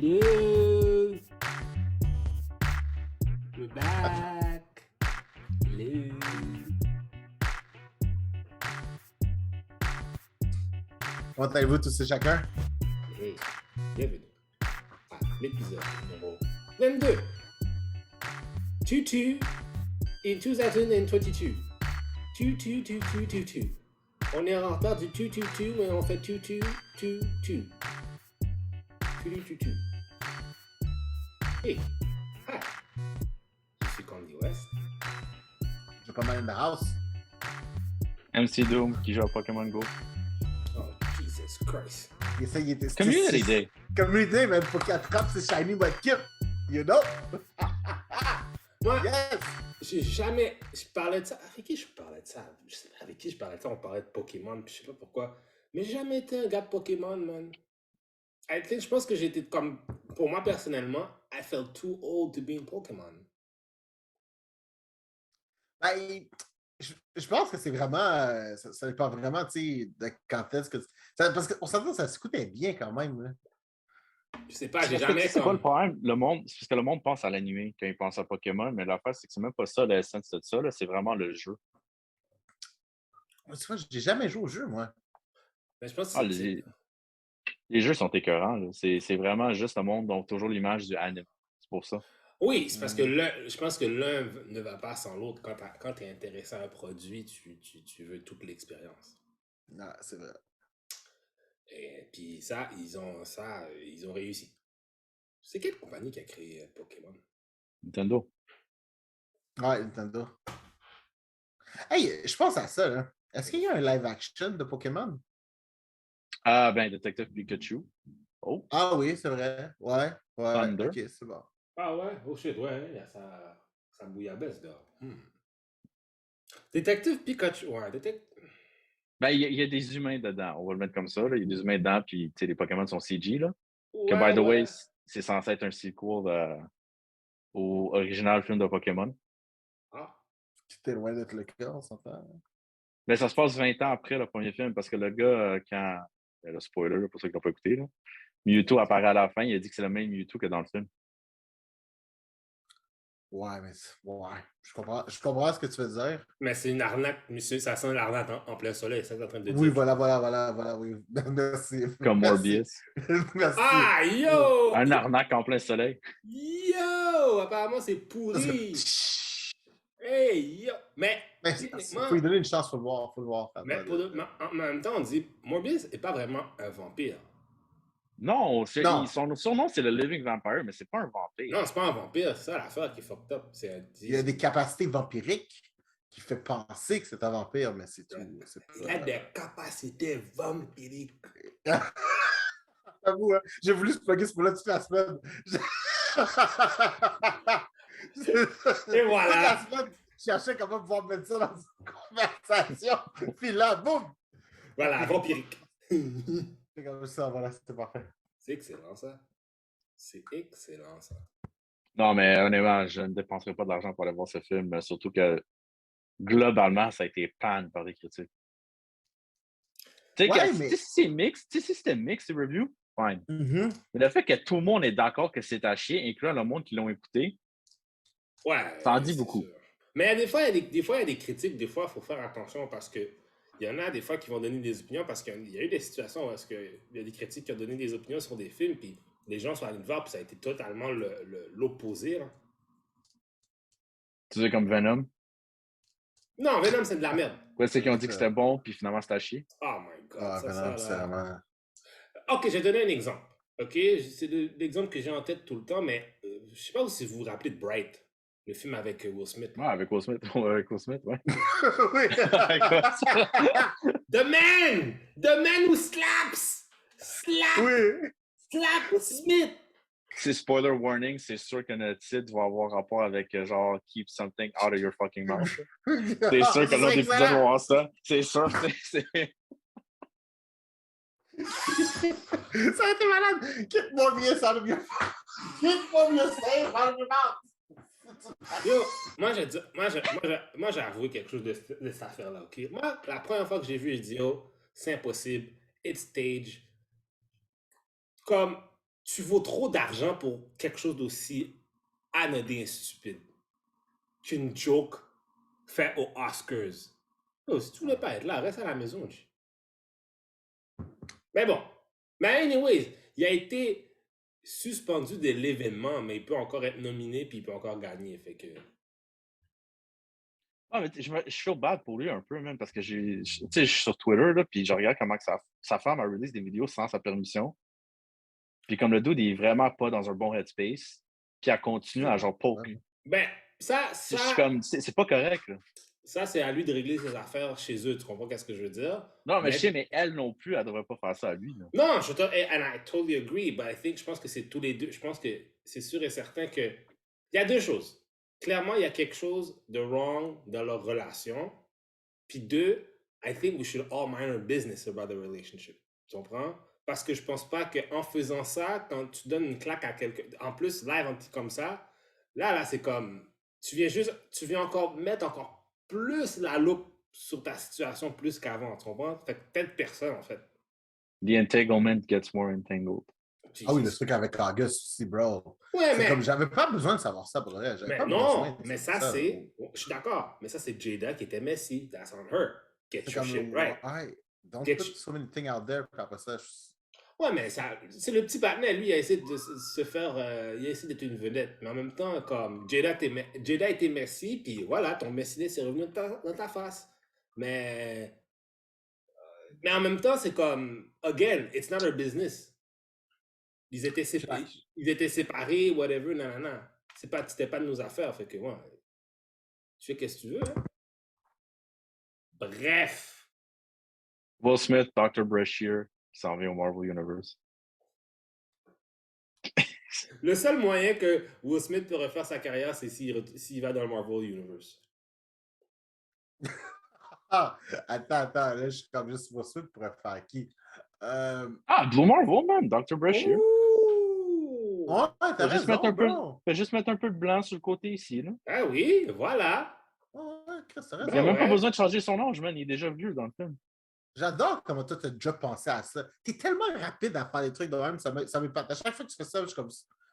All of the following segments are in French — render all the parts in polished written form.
Hello. We're back. Hello. Comment allez-vous tous et chacun? Hey, bienvenue à l'épisode numéro 22. Tutu in 2022. Tutu. On est en retard du tutu, mais on fait tutu. Hey, hi. Je suis Candy West. J'ai pas mal in the house. MC Doom qui joue à Pokémon Go. Oh, Jesus Christ. Et ça, il était... Community Day. Community Day, man. Faut qu'il attrape ce shiny white kip. You know? Moi, Yes! j'ai jamais. Je parlais de ça. Avec qui je parlais de ça? Je sais pas avec qui je parlais de ça. On parlait de Pokémon, puis je sais pas pourquoi. Mais j'ai jamais été un gars de Pokémon, man. I think, je pense que j'étais comme. Pour moi, personnellement, I felt too old to be in Pokémon. Ben, je pense que c'est vraiment... ça dépend vraiment, tu sais, de quand est-ce que... parce qu'on s'entend que ça se coûtait bien quand même, là. Je sais pas, j'ai Parce que jamais c'est quoi comme. le problème? Le monde, c'est parce que le monde pense à l'anime quand il pense à Pokémon, mais l'affaire, c'est que c'est même pas ça l'essence de ça, là, c'est vraiment le jeu. Moi, tu vois, j'ai jamais joué au jeu, moi. Mais je pense que Ah, c'est. les jeux sont écœurants, là. C'est vraiment juste le monde dont toujours l'image du anime. C'est pour ça. Oui, c'est parce que je pense que l'un ne va pas sans l'autre. Quand tu es intéressé à un produit, tu veux toute l'expérience. Non, c'est vrai. Et puis ça, ils ont réussi. C'est quelle compagnie qui a créé Pokémon? Nintendo. Ouais, Nintendo. Hey, je pense à ça, là. Est-ce qu'il y a un live action de Pokémon? Ah, ben, Detective Pikachu. Oh, Ah oui, c'est vrai. Ouais, Thunder. ok, c'est bon. Ah ouais? Oh shit, ouais, il y a ça bouillabaisse dehors. Détective Pikachu, ouais, Ben, il y a des humains dedans. On va le mettre comme ça, là. Il y a des humains dedans, puis, tu sais, les Pokémon sont CG, là. Que, Ouais, by the way, ouais. c'est censé être un sequel au original film de Pokémon. Ah, C'était loin d'être le cas, on s'entend. Mais ça se passe 20 ans après le premier film, parce que le gars, quand. Le spoiler, là, pour ceux qui n'ont pas écouté, là, Mewtwo apparaît à la fin, il a dit que c'est le même Mewtwo que dans le film. Ouais, mais ouais, je comprends ce que tu veux dire. mais c'est une arnaque, monsieur, ça sent l'arnaque en plein soleil, c'est ça que t'es en train de dire. Oui, voilà, oui. Merci. Comme Merci. Morbius. Merci. Ah, yo! Un arnaque en plein soleil. Yo! Apparemment, c'est pourri! Hey, yo! Mais, Mais techniquement, faut lui donner une chance, faut le voir. mais en même temps, on dit, Morbius n'est pas vraiment un vampire. Non, Non. son surnom, c'est le Living Vampire, mais c'est pas un vampire. Non, c'est pas un vampire, c'est ça l'affaire qui est fucked up. Il y a des capacités vampiriques qui fait penser que c'est un vampire, mais c'est tout. Il a des capacités vampiriques. J'avoue, hein, j'ai voulu se plugger ce mot-là toute la semaine. Et voilà. Toute la semaine, je cherchais comment pouvoir mettre ça dans une conversation. Puis là, boum! Voilà, vampirique. C'est comme ça, voilà, c'était parfait. C'est excellent, ça. C'est excellent, ça. Non, mais honnêtement, je ne dépenserai pas d'argent pour aller voir ce film, surtout que globalement, ça a été panne par les critiques. Tu sais, Ouais, que, mais- si c'est mix, si c'était mix, les reviews, fine. Mhm. Mais le fait que tout le monde est d'accord que c'est à chier, incluant le monde qui l'ont écouté, Ouais. ça en dit c'est beaucoup. sûr. Mais des fois, il y a des critiques. Des fois, il faut faire attention parce que il y en a des fois qui vont donner des opinions parce qu'il y a eu des situations où il y a des critiques qui ont donné des opinions sur des films, puis les gens sont allés le voir, puis ça a été totalement l'opposé. Là. Tu sais, comme Venom. Non, Venom, c'est de la merde. Ouais, c'est qu'ils ont dit que c'était bon, puis finalement, c'était à chier. Oh my god. Ah, Venom, c'est là. vraiment... Ok, je vais donner un exemple. Ok, c'est l'exemple que j'ai en tête tout le temps, mais je sais pas si vous vous rappelez de Bright, le film avec Will Smith. Ouais, avec Will Smith. Avec Will Smith, ouais. Oui. The man who slaps! Oui. Slap Smith! C'est spoiler warning, c'est sûr que notre titre va avoir rapport avec genre Keep something out of your fucking mouth. C'est sûr que l'autre épisode va avoir ça. C'est sûr. Ça a été malade. Keep Morbius out of your... Keep Morbius safe out of your mouth. Yo, moi j'ai avoué quelque chose de cette affaire-là, ok? Moi, la première fois que j'ai vu, je dis, oh, c'est impossible, it's stage. Comme, tu vaux trop d'argent pour quelque chose d'aussi anodin et stupide qu'une joke faite aux Oscars. Oh, si tu voulais pas être là, reste à la maison. Mais bon. Mais anyways, il a été suspendu de l'événement, mais il peut encore être nominé puis il peut encore gagner. Fait que... Ah, mais je feel bad pour lui un peu, même, parce que tu sais, je suis sur Twitter, là, puis je regarde comment que sa femme a release des vidéos sans sa permission. Puis comme le dude, il est vraiment pas dans un bon headspace, puis elle continue à genre poke. Ben, Je suis comme, c'est pas correct, là. ça, c'est à lui de régler ses affaires chez eux. Tu comprends qu'est-ce que je veux dire? Non, mais je sais, mais elle non plus, elle devrait pas faire ça à lui, là. Non, and I totally agree, but je pense que c'est tous les deux. Je pense que c'est sûr et certain que il y a deux choses. Clairement, il y a quelque chose de wrong dans leur relation. Puis deux, I think we should all mind our business about the relationship. Tu comprends? Parce que je pense pas qu'en faisant ça, quand tu donnes une claque à quelqu'un, en plus, live un petit comme ça, là, c'est comme, tu viens encore mettre encore plus la loupe sur ta situation plus qu'avant, tu comprends? Fait que peut-être personne, en fait. The entanglement gets more entangled. Ah oui, le truc avec August aussi, bro. Ouais, c'est mais... comme, j'avais pas besoin de savoir ça, pour vrai. J'avais pas besoin de mais ça, ça, c'est... Je suis d'accord, mais ça, c'est Jada qui était Messi. That's on her. Get your comme, shit right. Don't Get put so many things out there, puis après ça, Ouais, mais ça, c'est le petit partenaire, lui, il a essayé de se faire... il a essayé d'être une vedette. Mais en même temps, comme Jada était Messi, puis voilà, ton Messi c'est revenu dans ta face. Mais en même temps, c'est comme... Again, it's not her business. Ils étaient séparés, whatever, nanana. C'était pas de nos affaires, fait que, ouais. Tu fais qu'est-ce que tu veux, hein? Bref. Will Smith, Dr. Brashear, qui s'en vient au Marvel Universe. Le seul moyen que Will Smith peut refaire sa carrière, c'est s'il va dans le Marvel Universe. Attends, là, je suis comme juste Will Smith pour faire qui? Blue Marvel, man, Dr. Brashear. Ouais, t'as juste mettre un peu de blanc sur le côté ici, là. Ah oui, voilà. Il n'y a même pas besoin de changer son âge, man. Il est déjà vieux dans le film. J'adore comment toi, tu as déjà pensé à ça. Tu es tellement rapide à faire des trucs de même, ça m'épate. À chaque fois que tu fais ça, je suis comme,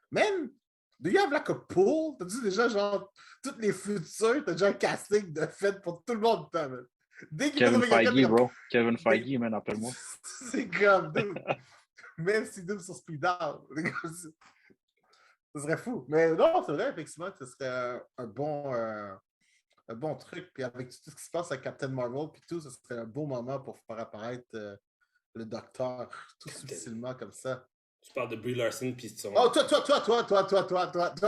man, do you have like a pool? T'as-tu déjà, genre, toutes les futurs, t'as déjà un casting de fait pour tout le monde, man. Dès Kevin Feige, bro. Kevin Feige, man, appelle-moi. C'est comme, dude. Même si Doom sur Speed Out. Ce serait fou. Mais non, c'est vrai, effectivement, que ce serait un bon truc. Puis avec tout ce qui se passe avec Captain Marvel, puis tout, ce serait un beau moment pour faire apparaître le docteur tout subtilement comme ça. Tu parles de Brie Larson, puis son... Oh, toi,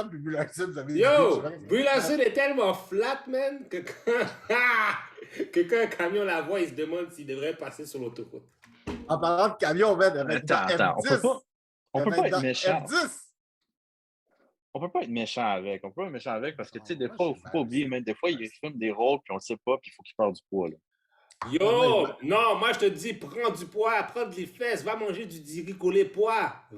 puis Brie Larson, vous avez Yo, Brie Larson est tellement flat, man, que quand un camion la voit, il se demande s'il devrait passer sur l'autoroute. En parlant de camion, man, attends, on peut pas être méchant. F10. On peut pas être méchant avec. On peut pas être méchant avec parce que, tu sais, des fois, il faut pas oublier, même des fois, il filme des rôles puis on le sait pas puis il faut qu'il perde du poids, là. Yo, non, moi je te dis, prends du poids, prends des fesses, va manger du diri collé poids. Go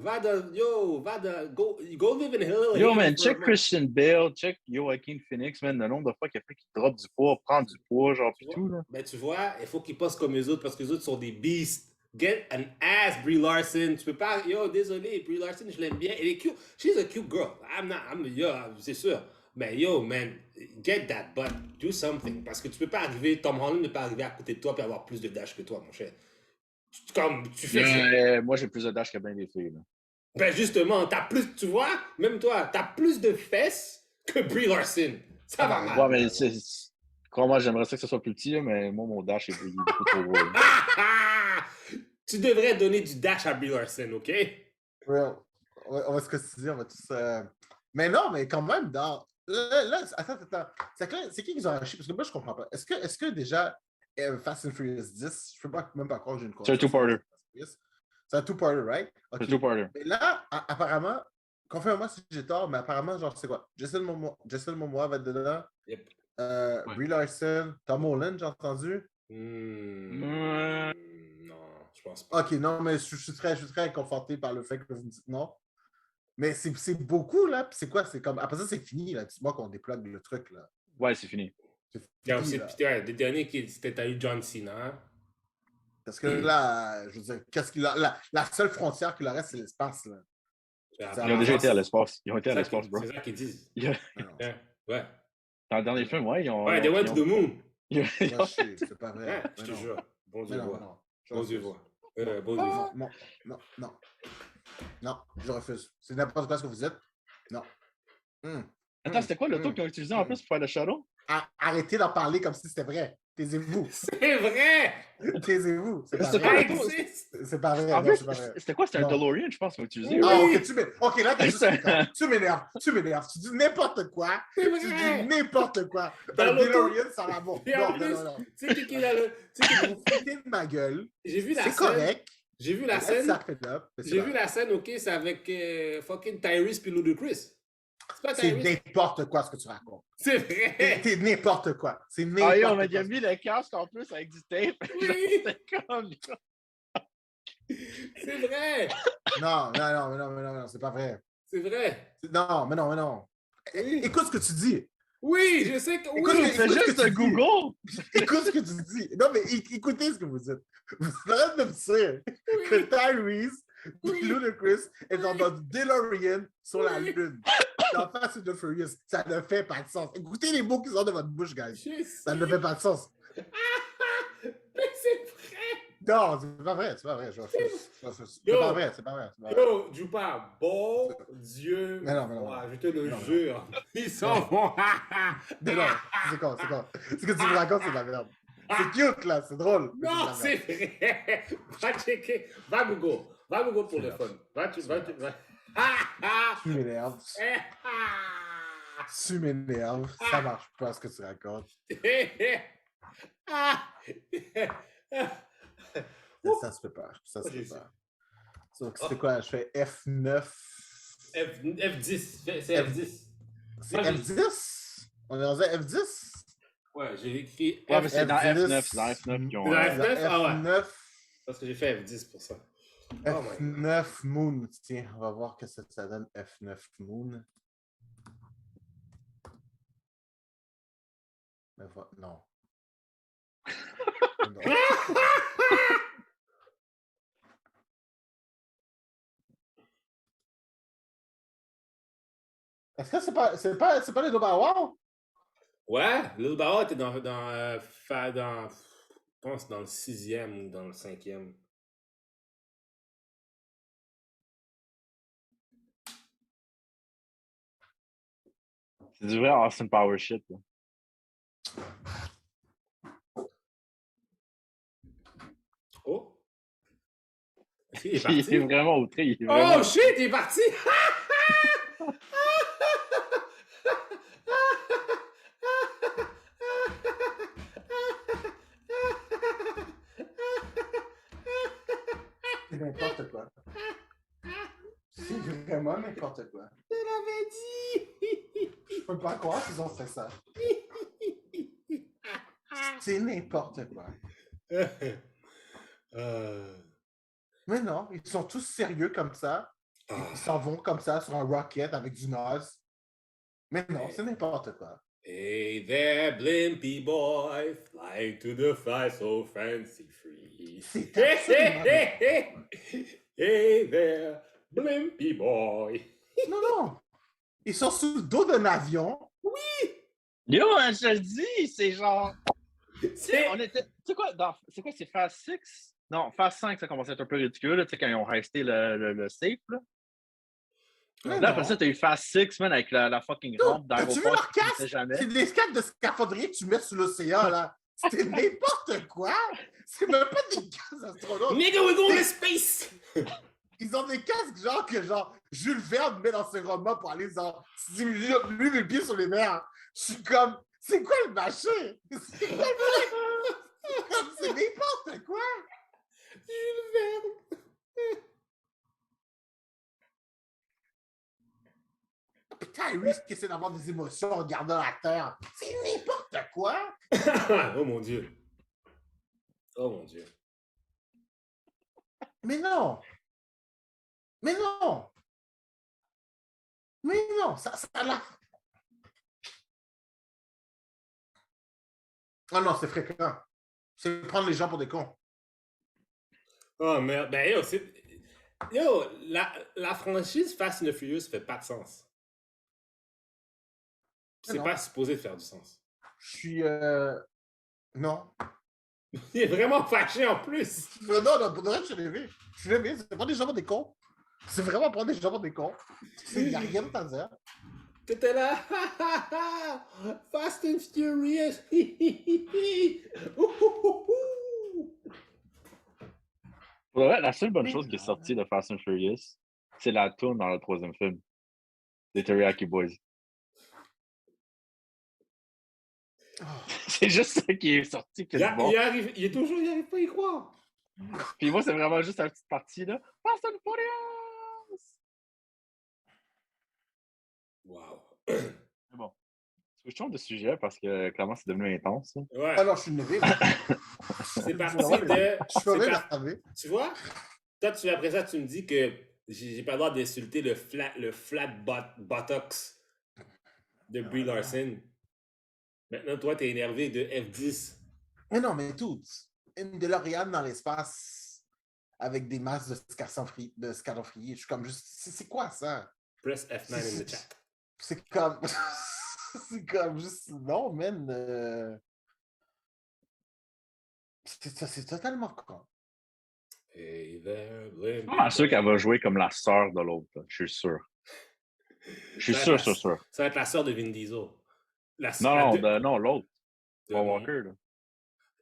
live in Hill. Yo, man, check Christian Bale, check Joaquin Phoenix, man, le nombre de fois qu'il a fait qu'il drop du poids, prend du poids, genre, pis tout, là. Ben, tu vois, il faut qu'ils passent comme les autres parce que les autres sont des beasts. Get an ass, Brie Larson. Tu peux pas. Yo, désolé, Brie Larson, je l'aime bien. Elle est cute. She's a cute girl. Yo, c'est sûr. Mais yo, man, get that butt. Do something. Parce que tu peux pas arriver. Tom Holland ne peut pas arriver à côté de toi et avoir plus de dash que toi, mon cher. Tu fais moi, j'ai plus de dash que bien des filles, là. Ben, justement, t'as plus. Tu vois, même toi, t'as plus de fesses que Brie Larson. Ça va mal. Ouais, mais crois-moi, j'aimerais ça que ce soit plus petit, là, mais moi, mon dash est beaucoup trop gros. Tu devrais donner du dash à Brie Larson, OK? Well, on va se considérer, on va tous... Mais non, mais quand même, attends. C'est qui qui ont acheté? Parce que moi, je comprends pas. Est-ce que déjà, Fast and Furious 10, je peux même pas croire que j'ai une C'est un two-parter. C'est un two-parter, right? Okay. C'est un two-parter. Mais là, apparemment, confirme-moi si j'ai tort, mais apparemment, genre, c'est quoi? Jason Momoa va être dedans. Yep. Brie Larson, Tom Holland, j'ai entendu. Non, je pense pas. Ok, non, mais je suis très inconforté par le fait que vous me dites non. Mais c'est beaucoup, là. Puis c'est quoi? C'est comme... Après ça, c'est fini, là. Dis-moi qu'on déplogue le truc, là. Ouais, c'est fini. Des derniers qui c'était eu John Cena. Parce que là, je veux dire, la seule frontière qu'il leur reste, c'est l'espace, là. Ils ont déjà été à l'espace. Ils ont été à C'est l'espace, bro. c'est ça qu'ils disent. Ils- Hein? Ouais. Dans le dernier film, ouais, ils ont. Ouais, they went to the moon. Va chier, c'est pas vrai. Hein? Je Mais te non. jure. Bon Mais Dieu non, voit. non. Je Bon Dieu refuse. voit. Bon Dieu voit. Non, je refuse. C'est n'importe quoi ce que vous êtes. Non. Attends, c'était quoi le tour qu'ils ont utilisé en plus pour faire le shuttle? Arrêtez d'en parler comme si c'était vrai. Taisez-vous. C'est vrai! Taisez-vous. C'est pas C'est Ça pas vrai. le tour. existe! C'est pas vrai. En Non, plus, c'est pas vrai. c'était quoi? C'était un Non. DeLorean, je pense, qu'ils ont utilisé. Oui. Ah, right? ok, là, t'es juste content. Tu m'énerves. Tu dis n'importe quoi. C'est Tu vrai! dis n'importe quoi. Dans Un l'auto. DeLorean, ça va bon. Et en Non, plus, non, non. tu sais qui est dans le. Tu sais qui- Vous foutez de ma gueule. J'ai vu la C'est scène. correct. J'ai vu la Let's scène. suck it up, mais c'est J'ai pas vu vrai. la scène, ok, c'est avec fucking Tyrese puis Ludacris. C'est pas C'est Tyrese. n'importe quoi ce que tu racontes. C'est vrai! C'est n'importe quoi. C'est n'importe Ah, yo, quoi. mais il a mis le casque en plus avec du tape. Oui! C'était comme. C'est vrai! Non, c'est pas vrai. C'est vrai! Non, mais non. Oui. Écoute ce que tu dis. Oui, je sais que. Écoute, Oui! C'est écoute ce juste que tu un dis. Google. Écoute ce que tu dis. Non, mais écoutez ce que vous dites. Vous arrêtez de me dire que Tyrese Oui. Ludacris est dans notre DeLorean sur la Oui. Lune. Dans Fast and the Furious. Ça ne fait pas de sens. Écoutez les mots qui sortent de votre bouche, guys. Je Ça sais. ne fait pas de sens. Mais c'est vrai! Non, c'est pas vrai. Je refuse. C'est Yo. pas vrai. C'est pas vrai. Yo, Jupa, bon Dieu, Mais non. moi, je te le Non. jure, ils s'en vont. Mais non, c'est quoi? Ce que tu me racontes, c'est de la merde. C'est cute, là, c'est drôle. mais Non, de la c'est vrai. Va checker, va Google pour le fun. Va. Tu m'énerves. Tu m'énerves. Ça marche pas ce que tu racontes. Ça se peut pas. Ça se J'ai peut pas. Donc, c'était quoi? Je fais F9. F10, c'est F10. C'est Moi, j'ai- F10? On est dans un F10? Ouais, j'ai écrit Ouais, mais c'est dans F10. F9. C'est dans F9 qu'ils ont. Dans F9? Ah ouais. F9. Parce que j'ai fait F10 pour ça. Oh my God. F9 Moon. Tiens, on va voir que ça donne F9 Moon. Mais non. Non. Est-ce que c'est pas les Obawa? Ouais, Lil Bow Wow était dans, je pense dans le 6e ou dans le 5e. C'est du vrai Austin Power shit. Là. Oh! Est-ce qu'il est Il parti? est vraiment outré. Il est vraiment... Oh shit, il est parti! C'est n'importe quoi. C'est vraiment n'importe quoi. Je l'avais dit! Je peux pas croire qu'ils ont fait ça. C'est n'importe quoi. Mais non, ils sont tous sérieux comme ça. Ils s'en vont comme ça sur un rocket avec du Nas. Mais non, c'est n'importe quoi. Hey there, blimpy boy, fly to the fly so fancy free. C'est Hey, absolument hey, hey, hey there, blimpy boy. Non. Ils sont sous le dos d'un avion. Yo, je te le dis, c'est genre. C'est... On était. Tu sais quoi, c'est quoi, c'est Phase 6? Non, Phase 5, ça commençait à être un peu ridicule, là, tu sais, quand ils ont resté le safe, là. Mais Là, non. après ça, t'as eu Phase 6, man, avec la fucking rampe As-tu vu leur d'aéroport qui casque? finissait jamais. C'est des casques de scaphandrier que tu mets sur l'océan, là. C'était n'importe quoi. C'est même pas des casques astronautes. Nigga, we're going to space! Ils ont des casques genre Jules Verne met dans ses romans pour aller genre 6 minutes, lui le pied sur les mers. Je suis comme, c'est quoi le machin? C'est quoi le C'est n'importe quoi. Jules Verne. Puis Tyrese qui essaie d'avoir des émotions en regardant la Terre. C'est n'importe quoi. Oh mon Dieu. Oh mon Dieu. Mais non. Mais non, ça là. Ah non, c'est fréquent. C'est prendre les gens pour des cons. Oh merde. Ben, yo, c'est... Yo, la franchise Fast and the Furious fait pas de sens. Mais C'est non, pas supposé faire du sens. je suis. Non. Il est vraiment fâché en plus. Non, non, pour de vrai, je suis levé. Je suis levé, c'est pas des gens des cons. C'est vraiment pas des gens des cons. Il n'y a rien à dire. T'étais là. Fast and Furious. Pour de vrai, la seule bonne chose qui est sortie de Fast and Furious, c'est la tune dans le troisième film. Les Teriyaki Boys. Oh. C'est juste ça qui est sorti qui est bon. Il arrive pas à y croire. Puis moi, c'est vraiment juste la petite partie là. Fast and Furious! Wow. C'est bon. Switchons de sujet parce que clairement, c'est devenu intense. Là. Ouais. Ah non, je suis levé. C'est parti de. Je suis levé d'arriver. Tu vois? Toi, après ça, tu me dis que j'ai pas le droit d'insulter le flat buttocks de Brie Larson. Maintenant, toi, t'es énervé de F10. Mais non, mais tout. Une DeLorean dans l'espace avec des masses de scalofrier. Je suis comme juste. C'est quoi ça? Press F9 in the chat. C'est comme. C'est comme juste. Non, man. C'est totalement con. Hey there, blame. Je suis pas sûr qu'elle va jouer comme la sœur de l'autre. Là. Je suis sûr. Je suis sûr. Ça va être la sœur de Vin Diesel. Non, l'autre. Paul mon- Walker. Là.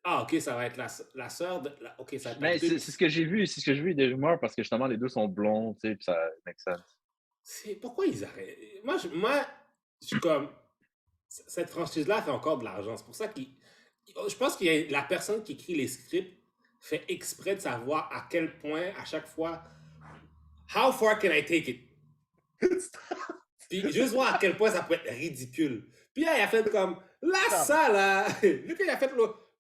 Ah, ok, ça va être la sœur de. Ok, ça va être Mais c'est ce que j'ai vu. C'est ce que j'ai vu des rumeurs parce que justement, les deux sont blonds, tu sais, puis ça make sense. Pourquoi ils arrêtent? Moi, je suis comme. Cette franchise-là fait encore de l'argent. C'est pour ça je pense que la personne qui écrit les scripts fait exprès de savoir à quel point, à chaque fois, how far can I take it? Puis juste voir à quel point ça peut être ridicule. Puis là, il a fait comme, là, ça, là, vu qu'il a fait,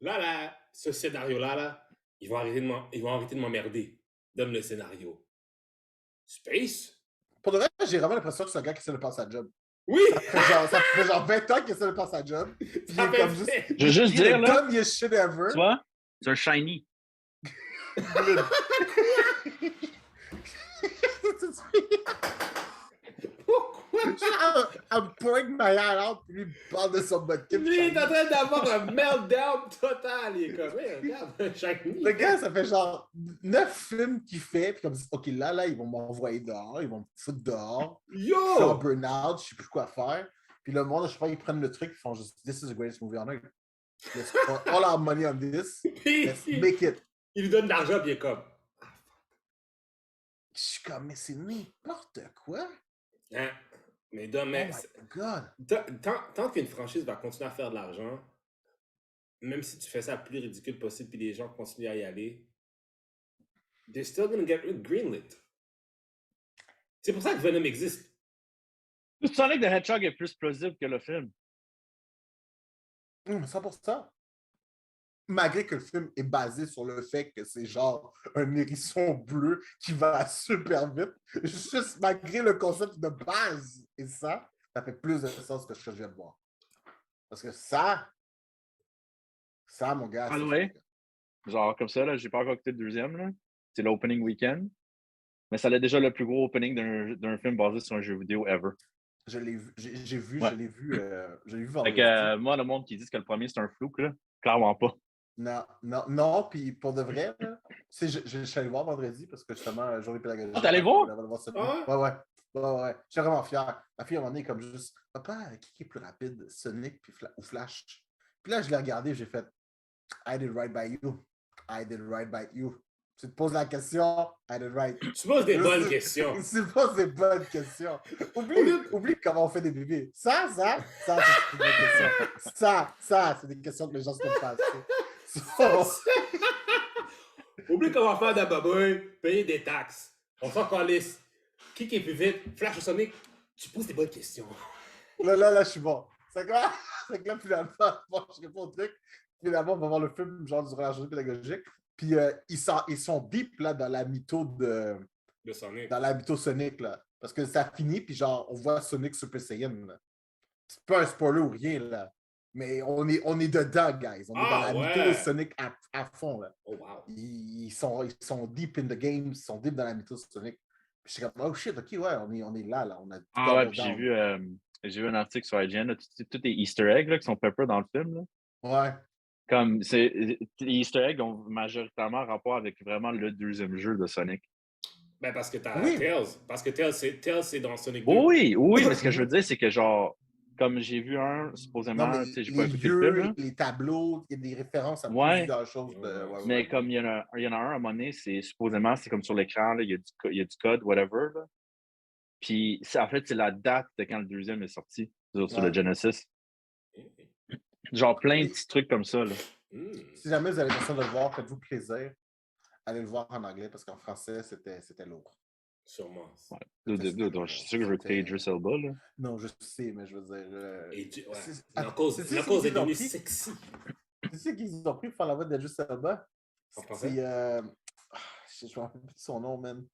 là, ce scénario-là, ils vont arrêter de m'emmerder. Donne le scénario. Space? Pour de vrai, j'ai vraiment l'impression que c'est un gars qui essaie de passer sa job. Oui! Ça fait genre 20 ans qu'il essaie de passer sa job. Il Ça est fait comme juste. fait. Je veux juste Il est dire, le là, dumbest shit ever. tu vois, c'est un shiny. Pourquoi? I'm pouring my heart out, puis lui, il parle de son botkin. Lui, il est en train d'avoir un meltdown total. Il est comme, hey, regarde, Shiny. Le gars, ça fait genre 9 films qu'il fait, puis comme, OK, là, ils vont m'envoyer dehors, ils vont me foutre dehors. Je suis en Yo! burn-out, je sais plus quoi faire. Puis le monde, à chaque fois, ils prennent le truc, ils font juste, this is the greatest movie on earth. Let's put all our money on this. Puis, Let's make it. il lui donne de l'argent, puis il est comme, Je suis comme, mais c'est n'importe quoi. hein? Mais Oh mais my God. tant qu'une franchise va continuer à faire de l'argent, même si tu fais ça le plus ridicule possible, puis les gens continuent à y aller, they're still gonna get greenlit. C'est pour ça que Venom existe. Sonic the Hedgehog est plus plausible que le film. 100%. Malgré que le film est basé sur le fait que c'est genre un hérisson bleu qui va super vite, juste malgré le concept de base et ça fait plus de sens que ce que je viens de voir. Parce que ça, mon gars, Ah ouais? Genre comme ça, là, j'ai pas encore écouté le deuxième, là. C'est l'opening weekend. Mais ça a déjà le plus gros opening d'un film basé sur un jeu vidéo ever. Je l'ai vu, j'ai vu, Ouais. je l'ai vu Fait vendredi. que moi, le monde qui dit que le premier c'est un flou, là, clairement pas. Non, puis pour de vrai, là, je suis allé voir vendredi parce que justement, journée pédagogique. Ah, t'es allé voir? Ouais. J'étais vraiment fier. Ma fille, à un moment donné, comme juste, papa, qui est plus rapide, Sonic ou Flash? Puis là, je l'ai regardé, j'ai fait, I did right by you. I did right by you. Tu te poses la question, I did right. Tu poses des bonnes questions. Tu te poses des bonnes questions. Oublie comment on fait des bébés. Ça, c'est une bonne question. Ça, c'est des questions que les gens se posent pas. Oublie comment faire d'un baboy, payer des taxes. On s'en calisse. Qui est plus vite? Flash ou Sonic? Tu poses des bonnes questions. Là, je suis bon. C'est que là, finalement, bon, je réponds au truc. Finalement, on va voir le film, genre, durant la journée pédagogique. Puis, ils sont deep, là, dans la mytho de Sonic. Dans la mytho Sonic, là. Parce que ça finit, puis genre, on voit Sonic Super Saiyan, là. C'est pas un spoiler ou rien, là. Mais on est dedans, guys. On est dans Ah la mythos ouais! Sonic à fond, là. Oh wow! Ils sont deep in the game, ils sont deep dans la mythos Sonic. Puis j'étais comme, oh shit, ok, ouais, on est là, on a Ah ouais, double puis down. j'ai vu un article sur IGN, là, tous les Easter eggs là, qui sont pepper dans le film. Là. Ouais. Comme les Easter eggs ont majoritairement rapport avec vraiment le deuxième jeu de Sonic. Ben parce que t'as Oui. Tails. Parce que Tails c'est dans Sonic 2. Oui, oui, mais ce que je veux dire, c'est que genre, comme j'ai vu un, Non, mais supposément, tu sais, j'ai pas les écouté le film, lieux, là. les tableaux, il y a des références à Ouais, plusieurs choses. Ouais, ouais. mais comme il y en a un à un moment donné, c'est supposément, c'est comme sur l'écran, là, il y a du code, whatever, là. Puis, en fait, c'est la date de quand le deuxième est sorti sur le Ouais. Genesis. Genre plein de Oui. petits trucs comme ça, là. Si jamais vous avez l'intention de le voir, faites-vous plaisir. Allez le voir en anglais parce qu'en français, c'était lourd. Sûrement. Ouais. C'était lourd. Je suis sûr que je veux écouter Idris Elba, là. Non, je sais, mais je veux dire. Et ouais. C'est Knuckles est qu'ils ont devenu pris. sexy. Tu sais qu'ils ont pris pour faire la voix d'Idris Elba? En français? C'est. Je me rappelle plus de son nom, man.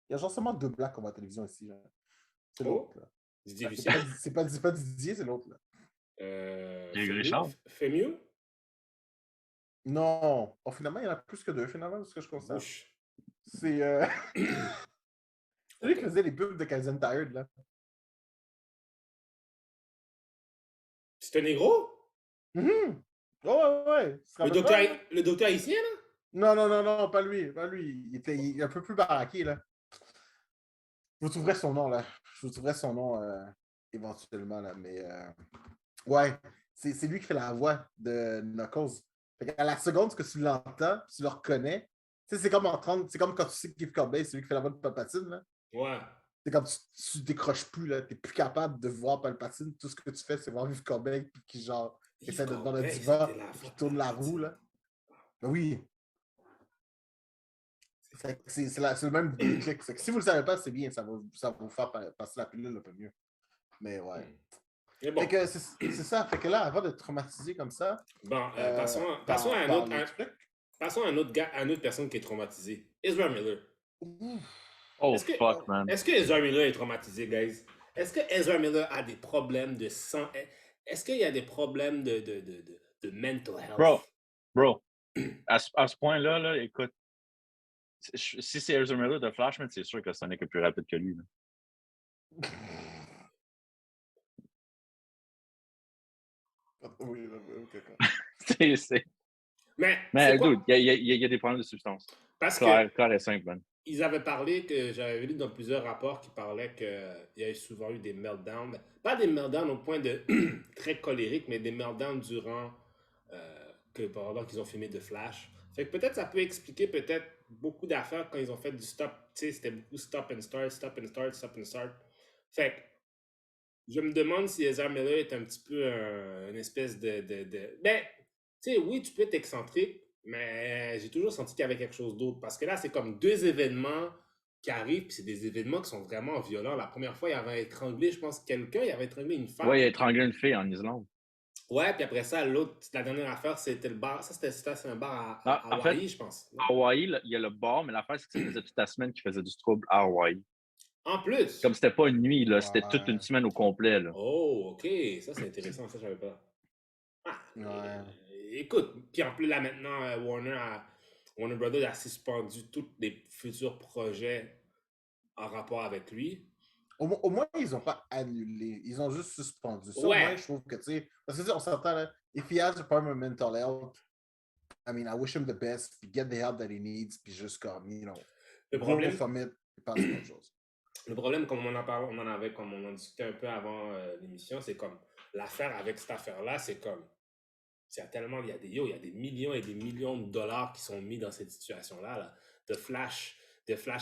Il y a genre seulement 2 blacks comme à la télévision ici. Genre. C'est l'autre, là. Didier C'est Lucien. pas Didier, c'est l'autre, là. Richard? Fémieux? Non. Oh, finalement, il y en a plus que 2, finalement, de ce que je constate. Bouche. C'est. C'est lui qui faisait les pubs de Kaizen Tired, là. C'est un négro? Mhm. Oh, ouais. Le docteur haïtien, là? Non, pas lui. Pas lui. Il est un peu plus baraqué, là. Je vous trouverai son nom, là. Je vous trouverai son nom éventuellement, là. Mais ouais, c'est lui qui fait la voix de Knuckles. Fait à la seconde que tu l'entends, tu le reconnais. Tu sais, c'est comme quand tu sais que Keith Corbett, c'est lui qui fait la voix de Palpatine, là. Ouais. C'est comme tu décroches plus, là. T'es plus capable de voir Palpatine. Tout ce que tu fais, c'est voir Keith Corbett, puis qui, genre, essaie d'être dans le divan, puis qui tourne la roue, là. Ben oui. C'est le même déclic. Si vous le savez pas, c'est bien, ça va vous faire passer la pilule un peu mieux. Mais ouais. Mais bon. Fait que c'est ça. Fait que là, avant de te traumatiser comme ça. Bon, passons à un autre. Passons à un autre gars, à une autre personne qui est traumatisée. Ezra Miller. Oh fuck, man. Est-ce que Ezra Miller est traumatisé, guys? Est-ce que Ezra Miller a des problèmes de sang? Est-ce qu'il y a des problèmes de mental health? Bro, à ce point-là, là, écoute, si c'est Ezra Miller de Flashman, c'est sûr que Sonic est plus rapide que lui. Là. Oui, c'est... Mais dude, il y a des problèmes de substance. Parce clair et simple, man. Ils avaient parlé que j'avais lu dans plusieurs rapports qui parlaient qu'il y avait souvent eu des meltdowns. Pas des meltdowns au point de très colérique, mais des meltdowns durant pendant qu'ils ont filmé de Flash. Fait que peut-être ça peut expliquer peut-être beaucoup d'affaires quand ils ont fait du stop. Tu sais, c'était beaucoup stop and start, stop and start, stop and start. Fait que je me demande si Ezra Miller est un petit peu une espèce de... Ben, tu sais, oui, tu peux être excentrique, mais j'ai toujours senti qu'il y avait quelque chose d'autre. Parce que là, c'est comme 2 événements qui arrivent, puis c'est des événements qui sont vraiment violents. La première fois, il avait étranglé, je pense, quelqu'un, il avait étranglé une femme. Ouais, il a étranglé une fille en Islande. Ouais, puis après ça, la dernière affaire, c'était le bar. Ça, c'était un bar à Hawaï, je pense. À Hawaï, il y a le bar, mais l'affaire, c'est que ça faisait toute la semaine qu'il faisait du trouble à Hawaï. En plus. Comme c'était pas une nuit, là, c'était toute une semaine au complet. Là. Oh, ok. Ça, c'est intéressant. Ça, je savais pas. Ouais. Écoute, puis en plus, là, maintenant, Warner Brothers a suspendu tous les futurs projets en rapport avec lui. Au moins, ils n'ont pas annulé. Ils ont juste suspendu. Ça, Ouais. au moins, je trouve que, tu sais, parce que, on s'entend, là, if he has a problem with mental health, I mean, I wish him the best, puis get the help that he needs, puis juste comme, you know, le problème, from it, puis passe à autre chose. Le problème, comme on en avait, comme on en discutait un peu avant l'émission, c'est comme, l'affaire avec cette affaire-là, c'est comme, il y a des millions et des millions de dollars qui sont mis dans cette situation-là, là. De Flash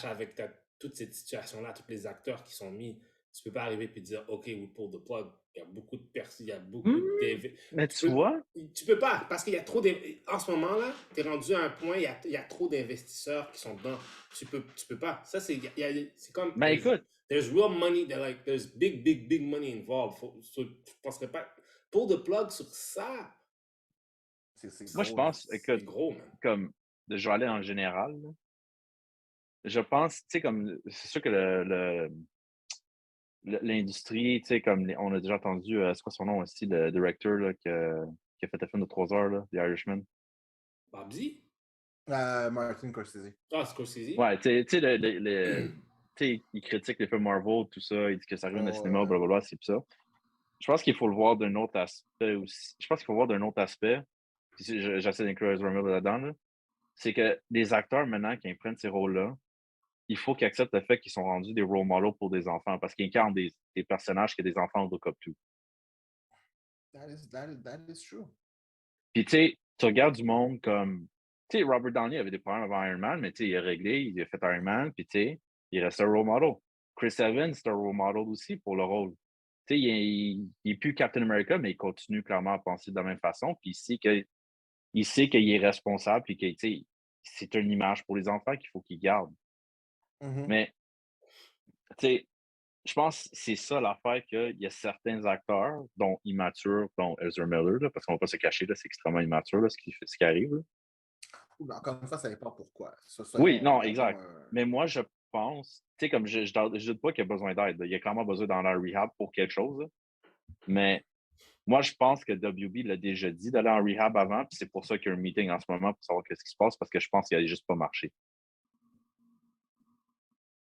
avec toute cette situation-là, tous les acteurs qui sont mis. Tu peux pas arriver et dire, OK, we pull the plug. Il y a beaucoup de personnes, il y a beaucoup Mais tu vois? Tu peux pas, parce qu'il y a trop en ce moment-là, tu es rendu à un point, il y a trop d'investisseurs qui sont dedans. Tu peux pas. Ça, c'est comme... Mais écoute. There's real money, there's big money involved. Je penserais pas... Pull the plug sur ça. Moi, je pense, écoute, gros, man. comme, je vais aller en général, là. Je pense, tu sais, comme, c'est sûr que l'industrie, tu sais, comme on a déjà entendu, c'est quoi son nom aussi, le directeur là, qui a fait le film de 3 heures, là, The Irishman. Babsy? Martin Scorsese. Ah, Scorsese? Ouais, tu sais, tu sais, il critique les films Marvel, tout ça, il dit que ça ruine le Oh, cinéma, blablabla, c'est ça. Je pense qu'il faut le voir d'un autre aspect aussi. Je pense qu'il faut voir d'un autre aspect. Puis j'essaie d'inclure Ezra Miller là-dedans, là. C'est que les acteurs, maintenant, qui prennent ces rôles-là, il faut qu'ils acceptent le fait qu'ils sont rendus des role models pour des enfants parce qu'ils incarnent des personnages que des enfants look up to. that is true. Puis, tu sais, tu regardes du monde comme. Tu sais, Robert Downey avait des problèmes avant Iron Man, mais tu sais, il a réglé, il a fait Iron Man, puis tu sais, il reste un role model. Chris Evans, c'est un role model aussi pour le rôle. Tu sais, il est plus Captain America, mais il continue clairement à penser de la même façon, puis il sait qu'il est responsable, puis que, tu sais, c'est une image pour les enfants qu'il faut qu'il garde. Mhm. Mais, tu sais, je pense que c'est ça l'affaire qu'il y a certains acteurs, dont immatures, dont Ezra Miller, là, parce qu'on va pas se cacher, là, c'est extrêmement immature là, ce qui arrive. Là. Mais encore une fois, ça dépend pourquoi. Oui, Soyons non, vraiment. exact. Mais moi, je pense, tu sais, comme je doute pas qu'il a besoin d'aide. Il a clairement besoin dans la rehab pour quelque chose. Là. Mais moi, je pense que WB l'a déjà dit d'aller en rehab avant, puis c'est pour ça qu'il y a un meeting en ce moment pour savoir ce qui se passe, parce que je pense qu'il n'a juste pas marché.